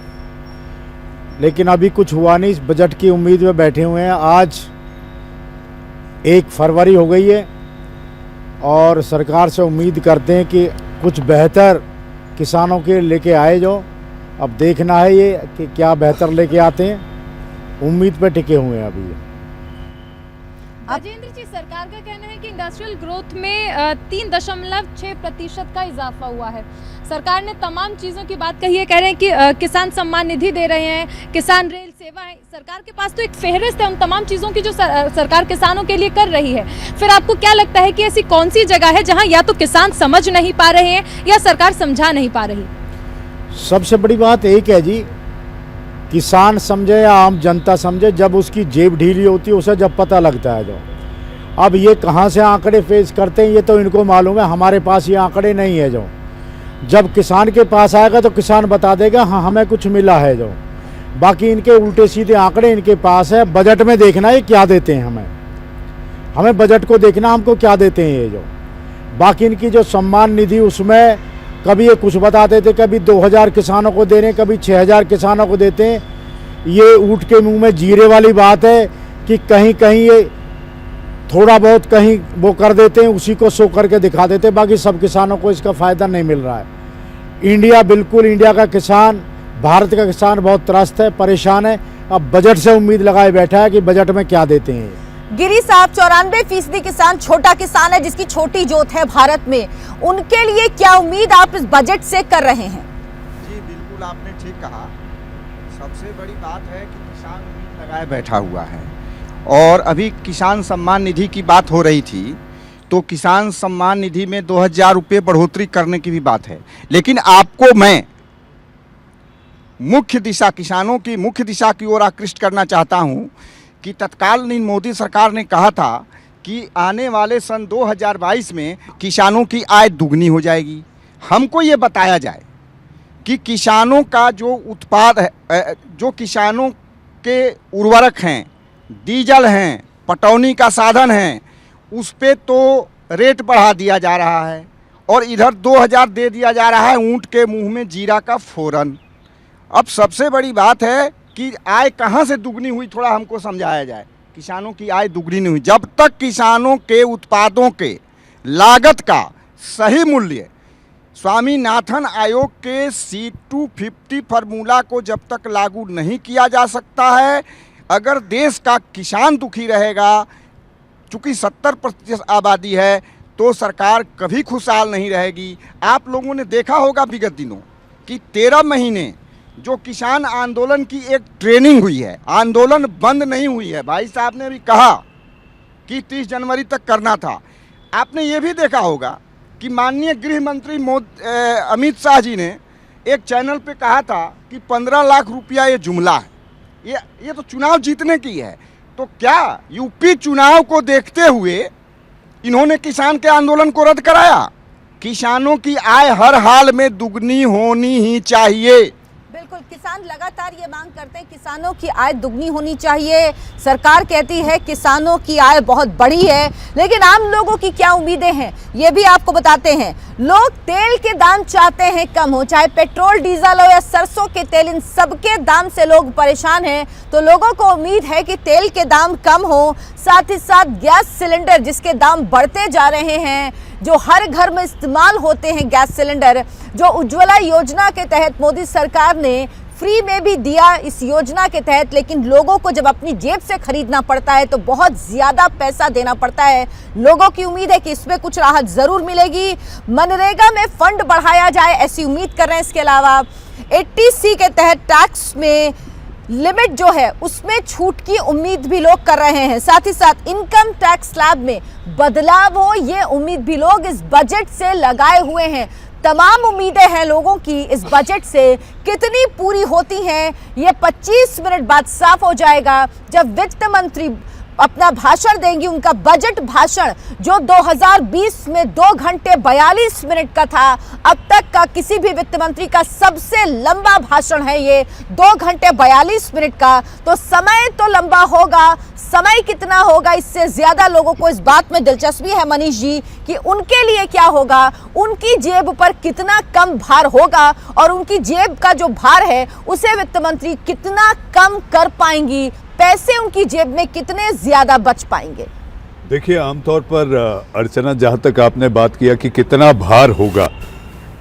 लेकिन अभी कुछ हुआ नहीं। इस बजट की उम्मीद में बैठे हुए हैं। आज 1 फरवरी हो गई है और सरकार से उम्मीद करते हैं कि कुछ बेहतर किसानों के लेके आए। जो अब देखना है ये कि क्या बेहतर लेके आते हैं, उम्मीद पे टिके हुए हैं अभी। गजेंद्र जी, सरकार का कहना है कि इंडस्ट्रियल ग्रोथ में 3.6% का इजाफा हुआ है। सरकार ने तमाम चीज़ों की बात कही है, कह रहे हैं कि किसान सम्मान निधि दे रहे हैं, किसान रेल सेवा है। सरकार के पास तो एक फहरिस्त है उन तमाम चीज़ों की जो सरकार किसानों के लिए कर रही है। फिर आपको क्या लगता है कि ऐसी कौन सी जगह है जहां या तो किसान समझ नहीं पा रहे हैं या सरकार समझा नहीं पा रही? सबसे बड़ी बात एक है जी, किसान समझे या आम जनता समझे, जब उसकी जेब ढीली होती है उसे जब पता लगता है। जो अब ये कहाँ से आंकड़े पेश करते हैं ये तो इनको मालूम है, हमारे पास ये आंकड़े नहीं है। जो जब किसान के पास आएगा तो किसान बता देगा हाँ हमें कुछ मिला है। जो बाकी इनके उल्टे सीधे आंकड़े इनके पास है। बजट में देखना है क्या देते हैं, हमें बजट को देखना हमको क्या देते हैं ये। जो बाकी इनकी जो सम्मान निधि, उसमें कभी ये कुछ बताते थे, कभी 2000 किसानों को दे रहे हैं, कभी 6000 किसानों को देते हैं। ये ऊँट के मुंह में जीरे वाली बात है कि कहीं कहीं ये थोड़ा बहुत कहीं वो कर देते हैं, उसी को शो करके दिखा देते हैं, बाकी सब किसानों को इसका फ़ायदा नहीं मिल रहा है। इंडिया, बिल्कुल इंडिया का किसान भारत का किसान बहुत त्रस्त है, परेशान है। अब बजट से उम्मीद लगाए बैठा है कि बजट में क्या देते हैं। गिरी साहब, 94% किसान छोटा किसान है, जिसकी छोटी जोत है भारत में। उनके लिए क्या उम्मीद आप इस बजट से कर रहे हैं? जी बिल्कुल, आपने ठीक कहा। सबसे बड़ी बात है कि किसान उम्मीद लगाए बैठा हुआ है। और अभी किसान सम्मान निधि की बात हो रही थी, तो किसान सम्मान निधि में 2000 रुपये बढ़ोतरी करने की भी बात है। लेकिन आपको मैं किसानों की मुख्य दिशा की ओर आकृष्ट करना चाहता हूं कि तत्कालीन मोदी सरकार ने कहा था कि आने वाले सन 2022 में किसानों की आय दुगनी हो जाएगी। हमको ये बताया जाए कि किसानों का जो उत्पाद है, जो किसानों के उर्वरक हैं, डीजल हैं, पटौनी का साधन है, उस पे तो रेट बढ़ा दिया जा रहा है और इधर 2000 दे दिया जा रहा है ऊंट के मुंह में जीरा का फोरन। अब सबसे बड़ी बात है कि आय कहाँ से दुगनी हुई, थोड़ा हमको समझाया जाए। किसानों की आय दुगनी नहीं हुई। जब तक किसानों के उत्पादों के लागत का सही मूल्य स्वामीनाथन आयोग के C250 फार्मूला को जब तक लागू नहीं किया जा सकता है, अगर देश का किसान दुखी रहेगा, चूँकि 70% आबादी है, तो सरकार कभी खुशहाल नहीं रहेगी। आप लोगों ने देखा होगा विगत दिनों कि 13 महीने जो किसान आंदोलन की एक ट्रेनिंग हुई है, आंदोलन बंद नहीं हुई है। भाई साहब ने भी कहा कि 30 जनवरी तक करना था। आपने ये भी देखा होगा कि माननीय गृह मंत्री अमित शाह जी ने एक चैनल पे कहा था कि 15 लाख रुपया ये जुमला है, ये तो चुनाव जीतने की है। तो क्या यूपी चुनाव को देखते हुए इन्होंने किसान के आंदोलन को रद्द कराया? किसानों की आय हर हाल में दुगनी होनी ही चाहिए। बिल्कुल, किसान लगातार ये मांग करते हैं किसानों की आय दुगनी होनी चाहिए। सरकार कहती है किसानों की आय बहुत बड़ी है, लेकिन आम लोगों की क्या उम्मीदें हैं ये भी आपको बताते हैं। लोग तेल के दाम चाहते हैं कम हो, चाहे पेट्रोल डीजल हो या सरसों के तेल, इन सबके दाम से लोग परेशान हैं। तो लोगों को उम्मीद है कि तेल के दाम कम हो, साथ ही साथ गैस सिलेंडर जिसके दाम बढ़ते जा रहे हैं, जो हर घर में इस्तेमाल होते हैं गैस सिलेंडर, जो उज्ज्वला योजना के तहत मोदी सरकार ने फ्री में भी दिया इस योजना के तहत, लेकिन लोगों को जब अपनी जेब से खरीदना पड़ता है तो बहुत ज्यादा पैसा देना पड़ता है। लोगों की उम्मीद है कि इसमें कुछ राहत जरूर मिलेगी। मनरेगा में फंड बढ़ाया जाए, ऐसी उम्मीद कर रहे हैं। इसके अलावा 80C के तहत टैक्स में लिमिट जो है उसमें छूट की उम्मीद भी लोग कर रहे हैं। साथ ही साथ इनकम टैक्स स्लैब में बदलाव हो, ये उम्मीद भी लोग इस बजट से लगाए हुए हैं। तमाम उम्मीदें हैं लोगों की इस बजट से, कितनी पूरी होती हैं ये 25 मिनट बाद साफ हो जाएगा, जब वित्त मंत्री अपना भाषण देंगी। उनका बजट भाषण जो 2020 में 2 घंटे 42 मिनट का था, अब तक का किसी भी वित्त मंत्री का सबसे लंबा भाषण है ये, 2 घंटे 42 मिनट का। तो समय तो लंबा होगा, समय कितना होगा इससे ज्यादा लोगों को इस बात में दिलचस्पी है मनीष जी कि उनके लिए क्या होगा, उनकी जेब पर कितना कम भार होगा और उनकी जेब का जो भार है उसे वित्त मंत्री कितना कम कर पाएंगी, पैसे उनकी जेब में कितने ज्यादा बच पाएंगे। देखिए, आमतौर पर अर्चना, जहाँ तक आपने बात किया कि कितना भार होगा,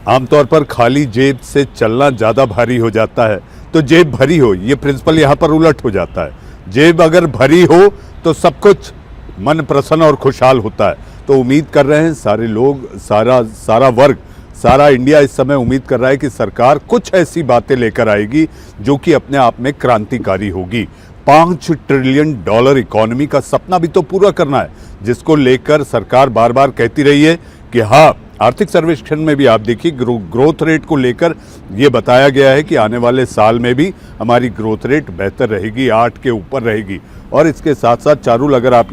आमतौर पर खाली जेब से चलना ज़्यादा भारी हो जाता है। तो जेब भरी हो, ये प्रिंसिपल यहाँ पर उलट हो जाता है। जेब अगर भरी हो तो सब कुछ मन प्रसन्न और खुशहाल होता है। तो उम्मीद कर रहे हैं सारे लोग, सारा वर्ग, सारा इंडिया इस समय उम्मीद कर रहा है कि सरकार कुछ ऐसी बातें लेकर आएगी जो कि अपने आप में क्रांतिकारी होगी। $5 ट्रिलियन इकोनॉमी का सपना भी तो पूरा करना है, जिसको लेकर सरकार बार बार कहती रही है कि हाँ, आर्थिक सर्वेक्षण में भी आप देखिए ग्रोथ रेट को लेकर ये बताया गया है कि आने वाले साल में भी हमारी ग्रोथ रेट बेहतर रहेगी, 8 के ऊपर रहेगी। और इसके साथ साथ चारुल, अगर आप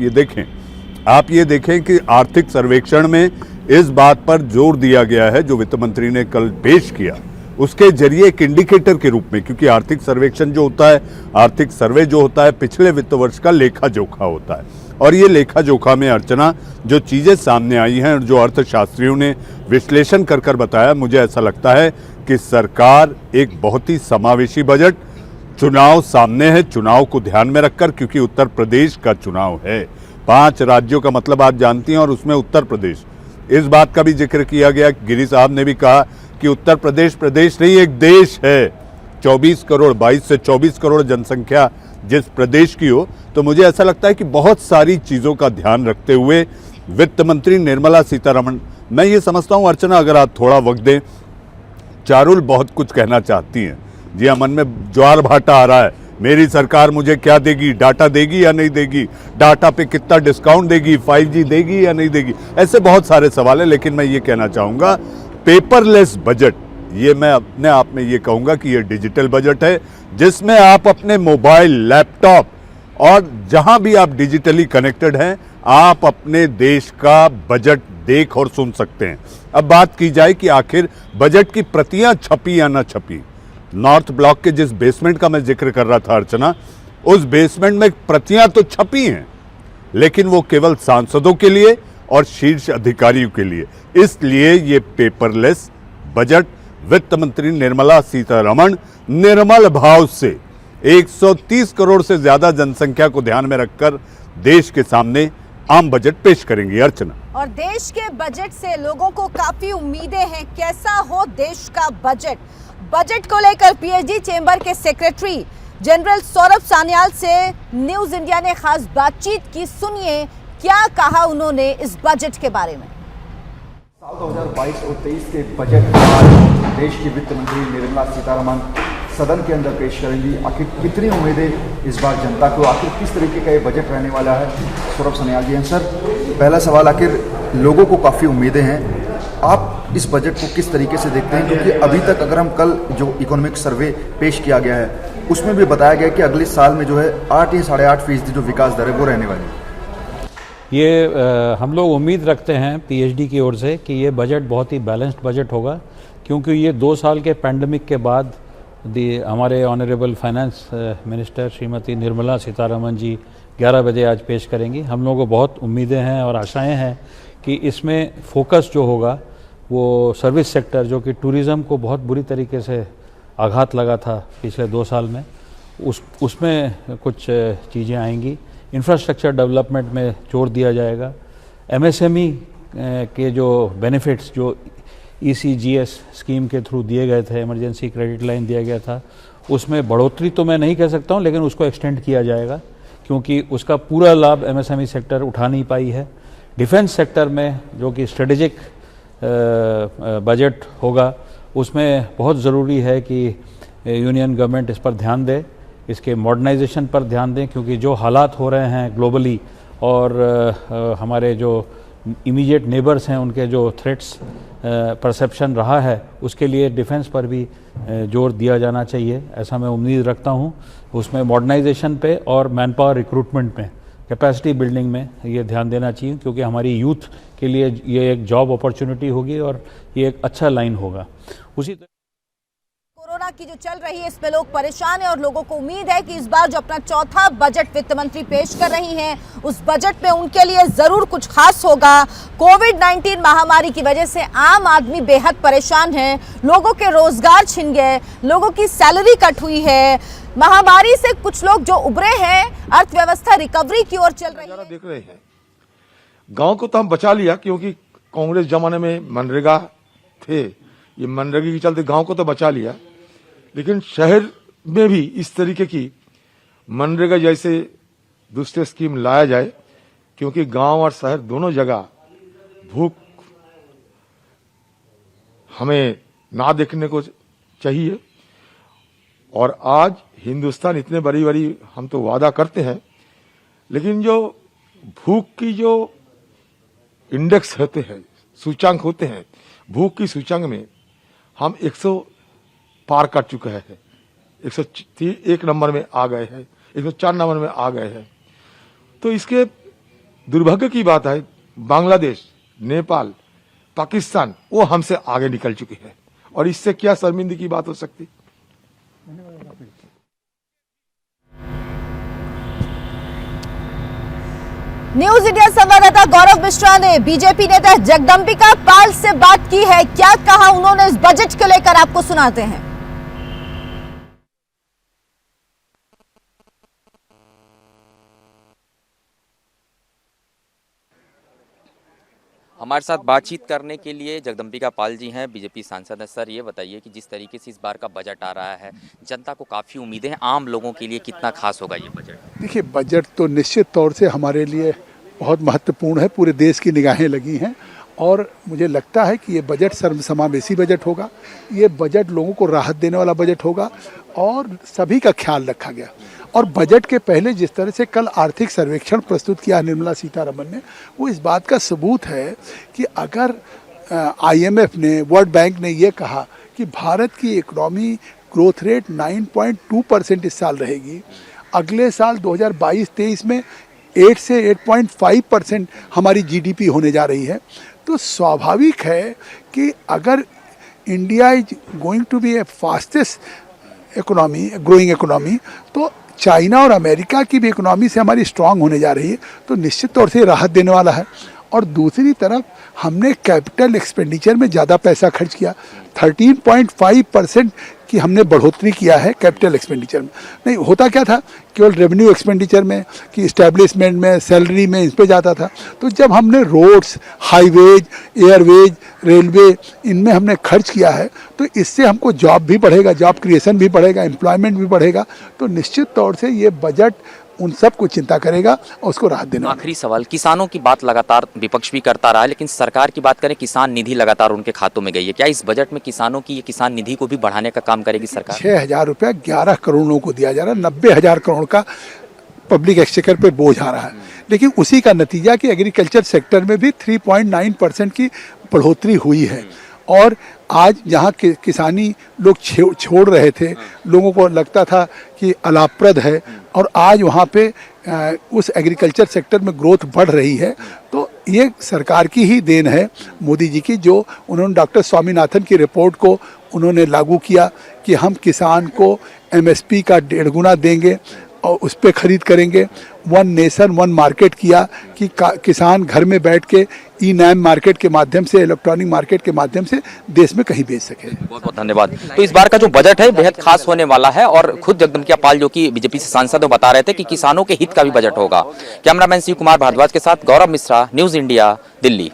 ये देखें कि आर्थिक सर्वेक्षण में इस बात पर जोर दिया गया है जो वित्त मंत्री ने कल पेश किया, उसके जरिए एक इंडिकेटर के रूप में, क्योंकि आर्थिक सर्वेक्षण जो होता है, आर्थिक सर्वे जो होता है, पिछले वित्त वर्ष का लेखा जोखा होता है। और ये लेखा जोखा में अर्चना जो चीज़ें सामने आई हैं और जो अर्थशास्त्रियों ने विश्लेषण कर बताया, मुझे ऐसा लगता है कि सरकार एक बहुत ही समावेशी बजट, चुनाव सामने है, चुनाव को ध्यान में रखकर, क्योंकि उत्तर प्रदेश का चुनाव है, 5 राज्यों का मतलब आप जानती हैं और उसमें उत्तर प्रदेश, इस बात का भी जिक्र किया गया। गिरी साहब ने भी कहा कि उत्तर प्रदेश प्रदेश नहीं, एक देश है 24 करोड़ 22 से 24 करोड़ जनसंख्या जिस प्रदेश की हो, तो मुझे ऐसा लगता है कि बहुत सारी चीज़ों का ध्यान रखते हुए वित्त मंत्री निर्मला सीतारमण, मैं ये समझता हूँ अर्चना अगर आप थोड़ा वक्त दें, चारुल बहुत कुछ कहना चाहती हैं। जी हाँ, मन में ज्वार भाटा आ रहा है, मेरी सरकार मुझे क्या देगी, डाटा देगी या नहीं देगी, डाटा पे कितना डिस्काउंट देगी, 5G देगी या नहीं देगी, ऐसे बहुत सारे सवाल है। लेकिन मैं ये कहना चाहूँगा पेपरलेस बजट, ये मैं अपने आप में ये कहूँगा कि ये डिजिटल बजट है जिसमें आप अपने मोबाइल, लैपटॉप और जहाँ भी आप डिजिटली कनेक्टेड हैं, आप अपने देश का बजट देख और सुन सकते हैं। अब बात की जाए कि आखिर बजट की प्रतियां छपी या ना छपी। नॉर्थ ब्लॉक के जिस बेसमेंट का मैं जिक्र कर रहा था अर्चना, उस बेसमेंट में प्रतियां तो छपी हैं, लेकिन वो केवल सांसदों के लिए और शीर्ष अधिकारियों के लिए। इसलिए ये पेपरलेस बजट वित्त मंत्री निर्मला सीतारमण निर्मल भाव से 130 करोड़ से ज्यादा जनसंख्या को ध्यान में रखकर देश के सामने आम बजट पेश करेंगी। अर्चना, और देश के बजट से लोगों को काफी उम्मीदें हैं। कैसा हो देश का बजट? बजट को लेकर पीएचडी चेंबर के सेक्रेटरी जनरल सौरभ सान्याल से न्यूज इंडिया ने खास बातचीत की। सुनिए क्या कहा उन्होंने इस बजट के बारे में। साल 2022 और 23 के बजट आज देश की वित्त मंत्री निर्मला सीतारमण सदन के अंदर पेश करेंगी। आखिर कितनी उम्मीदें इस बार जनता को, आखिर किस तरीके का ये बजट रहने वाला है? सौरभ सान्याल जी हैं। सर, पहला सवाल, आखिर लोगों को काफ़ी उम्मीदें हैं, आप इस बजट को किस तरीके से देखते हैं? क्योंकि अभी तक अगर हम कल जो इकोनॉमिक सर्वे पेश किया गया है उसमें भी बताया गया कि अगले साल में जो है 8 या 8.5% जो विकास दर है वो रहने वाली है। ये हम लोग उम्मीद रखते हैं पीएचडी की ओर से कि ये बजट बहुत ही बैलेंस्ड बजट होगा, क्योंकि ये 2 साल के पैंडमिक के बाद हमारे honourable finance minister Shrimati Nirmala Sitharaman ji 11 बजे आज पेश करेंगी। हम लोगों को बहुत उम्मीदें हैं और आशाएं हैं कि इसमें फोकस जो होगा वो सर्विस सेक्टर, जो कि टूरिज़्म को बहुत बुरी तरीके से आघात लगा था पिछले 2 साल में, उसमें कुछ चीज़ें आएंगी। इंफ्रास्ट्रक्चर डेवलपमेंट में जोर दिया जाएगा। एमएसएमई के जो बेनिफिट्स जो ECGS स्कीम के थ्रू दिए गए थे, इमरजेंसी क्रेडिट लाइन दिया गया था, उसमें बढ़ोतरी तो मैं नहीं कह सकता हूँ, लेकिन उसको एक्सटेंड किया जाएगा, क्योंकि उसका पूरा लाभ एमएसएमई सेक्टर उठा नहीं पाई है। डिफेंस सेक्टर में जो कि स्ट्रेटेजिक बजट होगा, उसमें बहुत ज़रूरी है कि यूनियन गवर्नमेंट इस पर ध्यान दे, इसके मॉडर्नाइजेशन पर ध्यान दें, क्योंकि जो हालात हो रहे हैं ग्लोबली और हमारे जो इमीडिएट नेबर्स हैं उनके जो थ्रेट्स परसेप्शन रहा है, उसके लिए डिफेंस पर भी जोर दिया जाना चाहिए, ऐसा मैं उम्मीद रखता हूँ। उसमें मॉडर्नाइजेशन पे और मैन पावर रिक्रूटमेंट में, कैपेसिटी बिल्डिंग में ये ध्यान देना चाहिए, क्योंकि हमारी यूथ के लिए ये एक जॉब अपॉर्चुनिटी होगी और ये एक अच्छा लाइन होगा। उसी कोरोना की जो चल रही है इसमें लोग परेशान हैं और लोगों को उम्मीद है कि इस बार जो अपना चौथा बजट वित्त मंत्री पेश कर रही हैं, उस बजट में उनके लिए जरूर कुछ खास होगा। कोविड-19 महामारी की वजह से आम आदमी बेहद परेशान है, लोगों के रोजगार छिन गए, लोगों की सैलरी कट हुई है, महामारी से कुछ लोग जो उभरे हैं, अर्थव्यवस्था रिकवरी की ओर चल रही है। देख रहे हैं, गांव को तो हम बचा लिया, क्योंकि कांग्रेस जमाने में मनरेगा थे, ये मनरेगा के चलते गांव को तो बचा लिया, लेकिन शहर में भी इस तरीके की मनरेगा जैसे दूसरे स्कीम लाया जाए, क्योंकि गांव और शहर दोनों जगह भूख हमें ना देखने को चाहिए। और आज हिंदुस्तान इतने बड़ी बड़ी हम तो वादा करते हैं, लेकिन जो भूख की जो इंडेक्स होते हैं, सूचांक होते हैं, भूख की सूचांक में हम 100 पार कर चुके हैं, 101 नंबर में आ गए हैं, 104 नंबर में आ गए हैं। तो इसके दुर्भाग्य की बात है, बांग्लादेश, नेपाल, पाकिस्तान वो हमसे आगे निकल चुके हैं, और इससे क्या शर्मिंदगी की बात हो सकती। न्यूज इंडिया संवाददाता गौरव मिश्रा ने बीजेपी नेता जगदंबिका पाल से बात की है। क्या कहा उन्होंने इस बजट को लेकर, आपको सुनाते हैं। हमारे साथ बातचीत करने के लिए जगदम्बिका पाल जी हैं, बीजेपी सांसद हैं। सर ये बताइए कि जिस तरीके से इस बार का बजट आ रहा है, जनता को काफ़ी उम्मीदें हैं, आम लोगों के लिए कितना खास होगा ये बजट? देखिए, बजट तो निश्चित तौर से हमारे लिए बहुत महत्वपूर्ण है, पूरे देश की निगाहें लगी हैं और मुझे लगता है कि ये बजट सर्वसमावेशी बजट होगा। ये बजट लोगों को राहत देने वाला बजट होगा और सभी का ख्याल रखा गया। और बजट के पहले जिस तरह से कल आर्थिक सर्वेक्षण प्रस्तुत किया निर्मला सीतारमण ने, वो इस बात का सबूत है कि अगर IMF ने, वर्ल्ड बैंक ने ये कहा कि भारत की इकोनॉमी ग्रोथ रेट 9.2% इस साल रहेगी, अगले साल 2022-23 में 8 से 8.5% हमारी GDP होने जा रही है, तो स्वाभाविक है कि अगर India is going to be a fastest economy, growing economy, तो चाइना और अमेरिका की भी इकोनॉमी से हमारी स्ट्रांग होने जा रही है, तो निश्चित तौर से राहत देने वाला है। और दूसरी तरफ हमने कैपिटल एक्सपेंडिचर में ज़्यादा पैसा खर्च किया, 13.5% की हमने बढ़ोतरी किया है कैपिटल एक्सपेंडिचर में। नहीं होता क्या था, केवल रेवेन्यू एक्सपेंडिचर में कि इस्टेब्लिशमेंट में, सैलरी में, इस पे जाता था। तो जब हमने रोड्स, हाईवेज, एयरवेज, रेलवे, इनमें हमने खर्च किया है, तो इससे हमको जॉब भी बढ़ेगा, जॉब क्रिएशन भी बढ़ेगा, एम्प्लॉयमेंट भी बढ़ेगा। तो निश्चित तौर से ये बजट उन सब को चिंता करेगा और उसको राहत देना। आखिरी सवाल, किसानों की बात लगातार विपक्ष भी करता रहा है, लेकिन सरकार की बात करें, किसान निधि लगातार उनके खातों में गई है। क्या इस बजट में किसानों की ये किसान निधि को भी बढ़ाने का काम करेगी सरकार? 6,000 रुपया 11 करोड़ लोगों को दिया जा रहा है, 90,000 करोड़ का पब्लिक एक्सचेकर पे बोझ आ रहा है। लेकिन उसी का नतीजा कि एग्रीकल्चर सेक्टर में भी 3.9% की बढ़ोतरी हुई है। और आज जहाँ किसानी लोग छोड़ रहे थे, लोगों को लगता था कि अलाभप्रद है, और आज वहाँ पे उस एग्रीकल्चर सेक्टर में ग्रोथ बढ़ रही है। तो ये सरकार की ही देन है, मोदी जी की, जो उन्होंने डॉक्टर स्वामीनाथन की रिपोर्ट को उन्होंने लागू किया कि हम किसान को MSP का 1.5 गुना देंगे और उस पर खरीद करेंगे। 1 नेशन 1 मार्केट किया कि किसान घर में बैठ के ई-नैम मार्केट के माध्यम से, इलेक्ट्रॉनिक मार्केट के माध्यम से देश में कहीं बेच सके। बहुत बहुत धन्यवाद। तो इस बार का जो बजट है बेहद खास होने वाला है, और खुद जगदम्बिका पाल जो कि बीजेपी से सांसद बता रहे थे कि किसानों के हित का भी बजट होगा। कैमरामैन शिव कुमार भारद्वाज के साथ गौरव मिश्रा, न्यूज इंडिया, दिल्ली।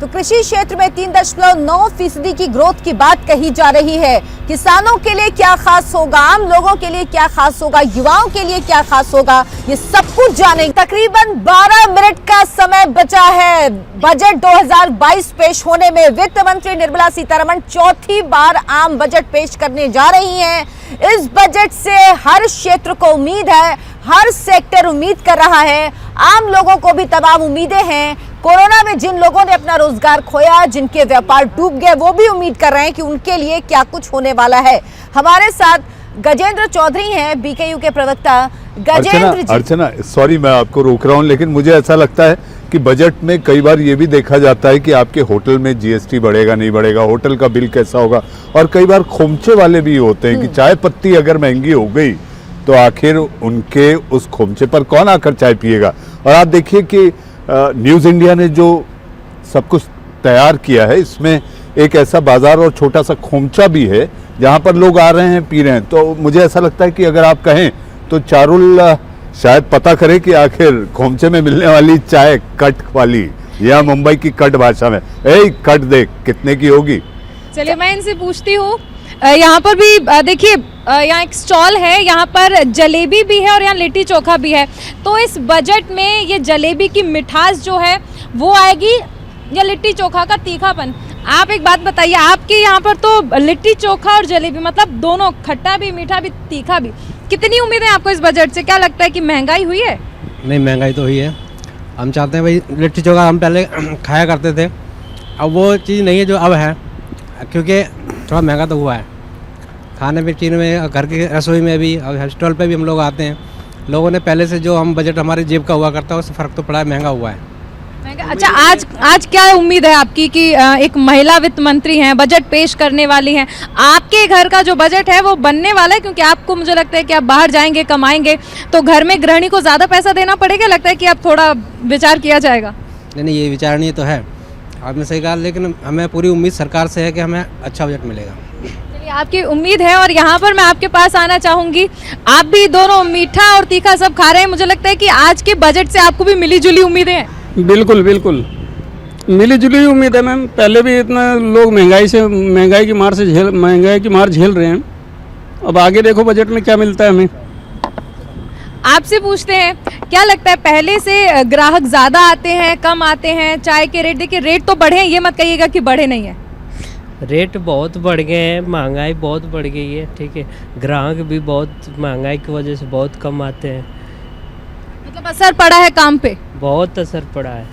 तो कृषि क्षेत्र में 3.9% की ग्रोथ की बात कही जा रही है। किसानों के लिए क्या खास होगा, आम लोगों के लिए क्या खास होगा, युवाओं के लिए क्या खास होगा, ये सब कुछ जानेंगे। तकरीबन 12 मिनट का समय बचा है बजट 2022 पेश होने में। वित्त मंत्री निर्मला सीतारमण चौथी बार आम बजट पेश करने जा रही हैं। इस बजट से हर क्षेत्र को उम्मीद है, हर सेक्टर उम्मीद कर रहा है, आम लोगों को भी तमाम उम्मीदें हैं। कोरोना में जिन लोगों ने अपना रोजगार खोया, जिनके व्यापार डूब गए, वो भी उम्मीद कर रहे हैं कि उनके लिए क्या कुछ होने वाला है। हमारे साथ गजेंद्र चौधरी हैं, BKU के प्रवक्ता। गजेंद्र जी, अर्चना, सॉरी मैं आपको रोक रहा हूं, लेकिन मुझे ऐसा लगता है कि बजट में कई बार ये भी देखा जाता है कि आपके होटल में GST बढ़ेगा नहीं बढ़ेगा, होटल का बिल कैसा होगा, और कई बार खोमचे वाले भी होते हैं कि चाय पत्ती अगर महंगी हो गई तो आखिर उनके उस खोमचे पर कौन आकर चाय पिएगा। और आप देखिए कि न्यूज़ इंडिया ने जो सब कुछ तैयार किया है, इसमें एक ऐसा बाजार और छोटा सा खोमचा भी है जहां पर लोग आ रहे हैं, पी रहे हैं। तो मुझे ऐसा लगता है कि अगर आप कहें तो चारुल शायद पता करे कि आखिर खोमचे में मिलने वाली चाय कट वाली या मुंबई की कट भाषा में, कट देख कितने की होगी। चलिए मैं इनसे पूछती हूँ। यहाँ पर भी देखिए, यहाँ एक स्टॉल है, यहाँ पर जलेबी भी है और यहाँ लिट्टी चोखा भी है। तो इस बजट में ये जलेबी की मिठास जो है वो आएगी या लिट्टी चोखा का तीखापन? आप एक बात बताइए, आपके यहाँ पर तो लिट्टी चोखा और जलेबी, मतलब दोनों, खट्टा भी, मीठा भी, तीखा भी। कितनी उम्मीद है आपको इस बजट से? क्या लगता है कि महंगाई हुई है? नहीं, महंगाई तो हुई है। हम चाहते हैं भाई, लिट्टी चोखा हम पहले खाया करते थे, अब वो चीज़ नहीं है जो अब है, क्योंकि थोड़ा महंगा तो हुआ है खाने में, चीज़ में, घर की रसोई में भी, और हॉस्टल पे भी हम लोग आते हैं। लोगों ने पहले से जो हम बजट हमारे जेब का हुआ करता है उससे फ़र्क तो पड़ा है, महंगा हुआ है। अच्छा, आज क्या उम्मीद है आपकी कि एक महिला वित्त मंत्री हैं, बजट पेश करने वाली हैं, आपके घर का जो बजट है वो बनने वाला है? क्योंकि आपको, मुझे लगता है कि आप बाहर जाएंगे, कमाएंगे, तो घर में गृहिणी को ज़्यादा पैसा देना पड़ेगा, लगता है कि अब थोड़ा विचार किया जाएगा? नहीं, ये विचारणीय तो है, आपने सही कहा, लेकिन हमें पूरी उम्मीद सरकार से है कि हमें अच्छा बजट मिलेगा। चलिए, आपकी उम्मीद है। और यहाँ पर मैं आपके पास आना चाहूँगी, आप भी दोनों मीठा और तीखा सब खा रहे हैं, मुझे लगता है कि आज के बजट से आपको भी मिली जुली उम्मीदें हैं। बिल्कुल बिल्कुल, मिली जुली उम्मीद है मैम। पहले भी इतना लोग महंगाई की मार झेल रहे हैं। अब आगे देखो बजट में क्या मिलता है हमें। आपसे पूछते हैं, क्या लगता है पहले से ग्राहक ज़्यादा आते हैं, कम आते हैं? चाय के रेट, देखिए रेट तो बढ़े हैं, ये मत कहिएगा कि बढ़े नहीं है। रेट बहुत बढ़ गए हैं, महंगाई बहुत बढ़ गई है, ठीक है। ग्राहक भी बहुत महंगाई की वजह से बहुत कम आते हैं। मतलब असर पड़ा है काम पे? बहुत असर पड़ा है।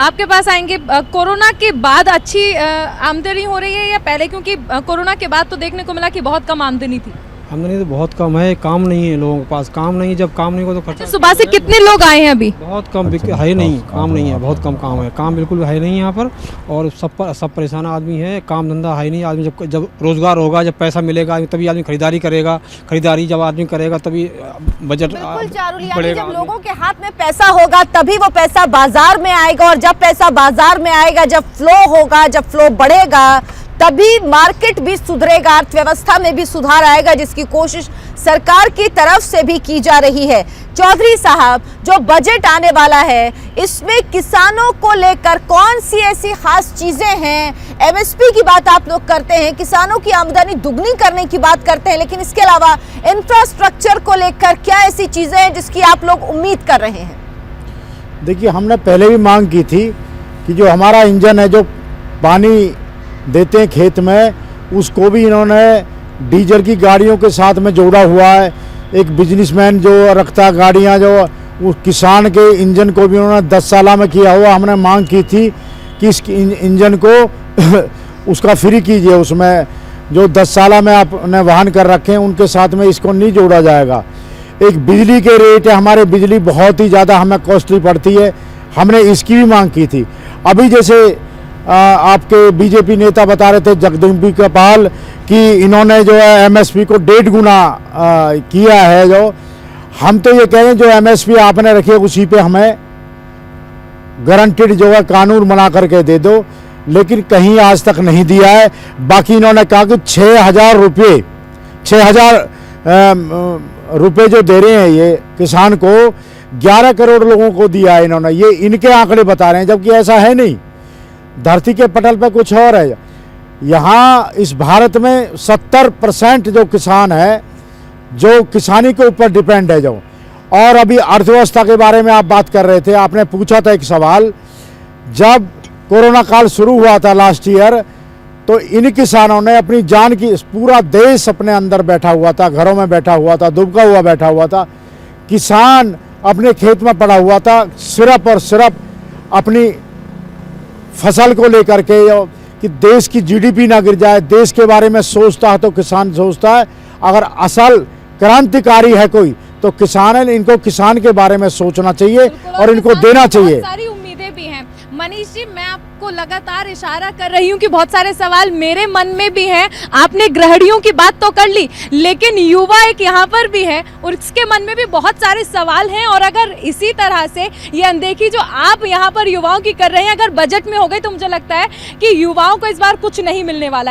आपके पास आएंगे, कोरोना के बाद अच्छी आमदनी हो रही है या पहले? क्योंकि कोरोना के बाद तो देखने को मिला कि बहुत कम आमदनी थी। आमदनी तो बहुत कम है, काम नहीं है लोगों के पास, काम नहीं, जब काम नहीं हो तो खर्चा। सुबह से कितने लोग आए हैं अभी? बहुत कम है, नहीं काम नहीं है, बहुत कम काम है, काम बिल्कुल है नहीं यहाँ पर। और सब परेशान आदमी है, काम धंधा है नहीं। आदमी जब रोजगार होगा, जब पैसा मिलेगा तभी आदमी खरीदारी करेगा, खरीदारी जब आदमी करेगा तभी बजट बढ़ेगा। जब लोगों के हाथ में पैसा होगा तभी वो पैसा बाजार में आएगा, और जब पैसा बाजार में आएगा, जब फ्लो होगा, जब फ्लो बढ़ेगा, तभी मार्केट भी सुधरेगा, अर्थव्यवस्था में भी सुधार आएगा, जिसकी कोशिश सरकार की तरफ से भी की जा रही है। चौधरी साहब, जो बजट आने वाला है इसमें किसानों को लेकर कौन सी ऐसी खास चीजें हैं? एमएसपी की बात आप लोग करते हैं, किसानों की आमदनी दुगनी करने की बात करते हैं, लेकिन इसके अलावा इंफ्रास्ट्रक्चर को लेकर क्या ऐसी चीजें हैं जिसकी आप लोग उम्मीद कर रहे हैं? देखिए, हमने पहले भी मांग की थी कि जो हमारा इंजन है, जो पानी देते हैं खेत में, उसको भी इन्होंने डीजल की गाड़ियों के साथ में जोड़ा हुआ है। एक बिजनेसमैन जो रखता है गाड़ियाँ, जो उस किसान के इंजन को भी उन्होंने 10 साल में किया हुआ। हमने मांग की थी कि इस इंजन को उसका फ्री कीजिए, उसमें जो 10 साल में आपने वाहन कर रखे हैं उनके साथ में इसको नहीं जोड़ा जाएगा। एक बिजली के रेट है, हमारे बिजली बहुत ही ज़्यादा हमें कॉस्टली पड़ती है, हमने इसकी भी मांग की थी। अभी जैसे आपके बीजेपी नेता बता रहे थे जगदम्बिका पाल कि इन्होंने जो है एमएसपी को 1.5 गुना किया है। जो हम तो ये कह रहे हैं, जो एमएसपी आपने रखी है उसी पे हमें गारंटीड जो है कानून बना करके दे दो, लेकिन कहीं आज तक नहीं दिया है। बाकी इन्होंने कहा कि 6,000 रुपये जो दे रहे हैं ये किसान को, 11 करोड़ लोगों को दिया है इन्होंने। ये इनके आंकड़े बता रहे हैं, जबकि ऐसा है नहीं। धरती के पटल पे कुछ और है। यहाँ इस भारत में 70% जो किसान है, जो किसानी के ऊपर डिपेंड है जो। और अभी अर्थव्यवस्था के बारे में आप बात कर रहे थे, आपने पूछा था एक सवाल। जब कोरोना काल शुरू हुआ था लास्ट ईयर, तो इन किसानों ने अपनी जान की, पूरा देश अपने अंदर बैठा हुआ था, घरों में बैठा हुआ था, दुबका हुआ बैठा हुआ था। किसान अपने खेत में पड़ा हुआ था, सिर्फ और सिर्फ अपनी फसल को लेकर के, कि देश की जीडीपी ना गिर जाए, देश के बारे में सोचता है तो किसान सोचता है। अगर असल क्रांतिकारी है कोई तो किसान है। इनको किसान के बारे में सोचना चाहिए और इनको देना चाहिए। सारी उम्मीदें भी हैं। मनीष जी, मैं आपको लगातार इशारा कर रही हूँ कि बहुत सारे सवाल मेरे मन में भी हैं। आपने गृहिणियों की बात तो कर ली, लेकिन युवा एक यहाँ पर भी है और इसके मन में भी बहुत सारे सवाल हैं। और अगर इसी तरह से ये अनदेखी जो आप यहाँ पर युवाओं की कर रहे हैं, अगर बजट में हो गई, तो मुझे लगता है कि युवाओं को इस बार कुछ नहीं मिलने वाला है।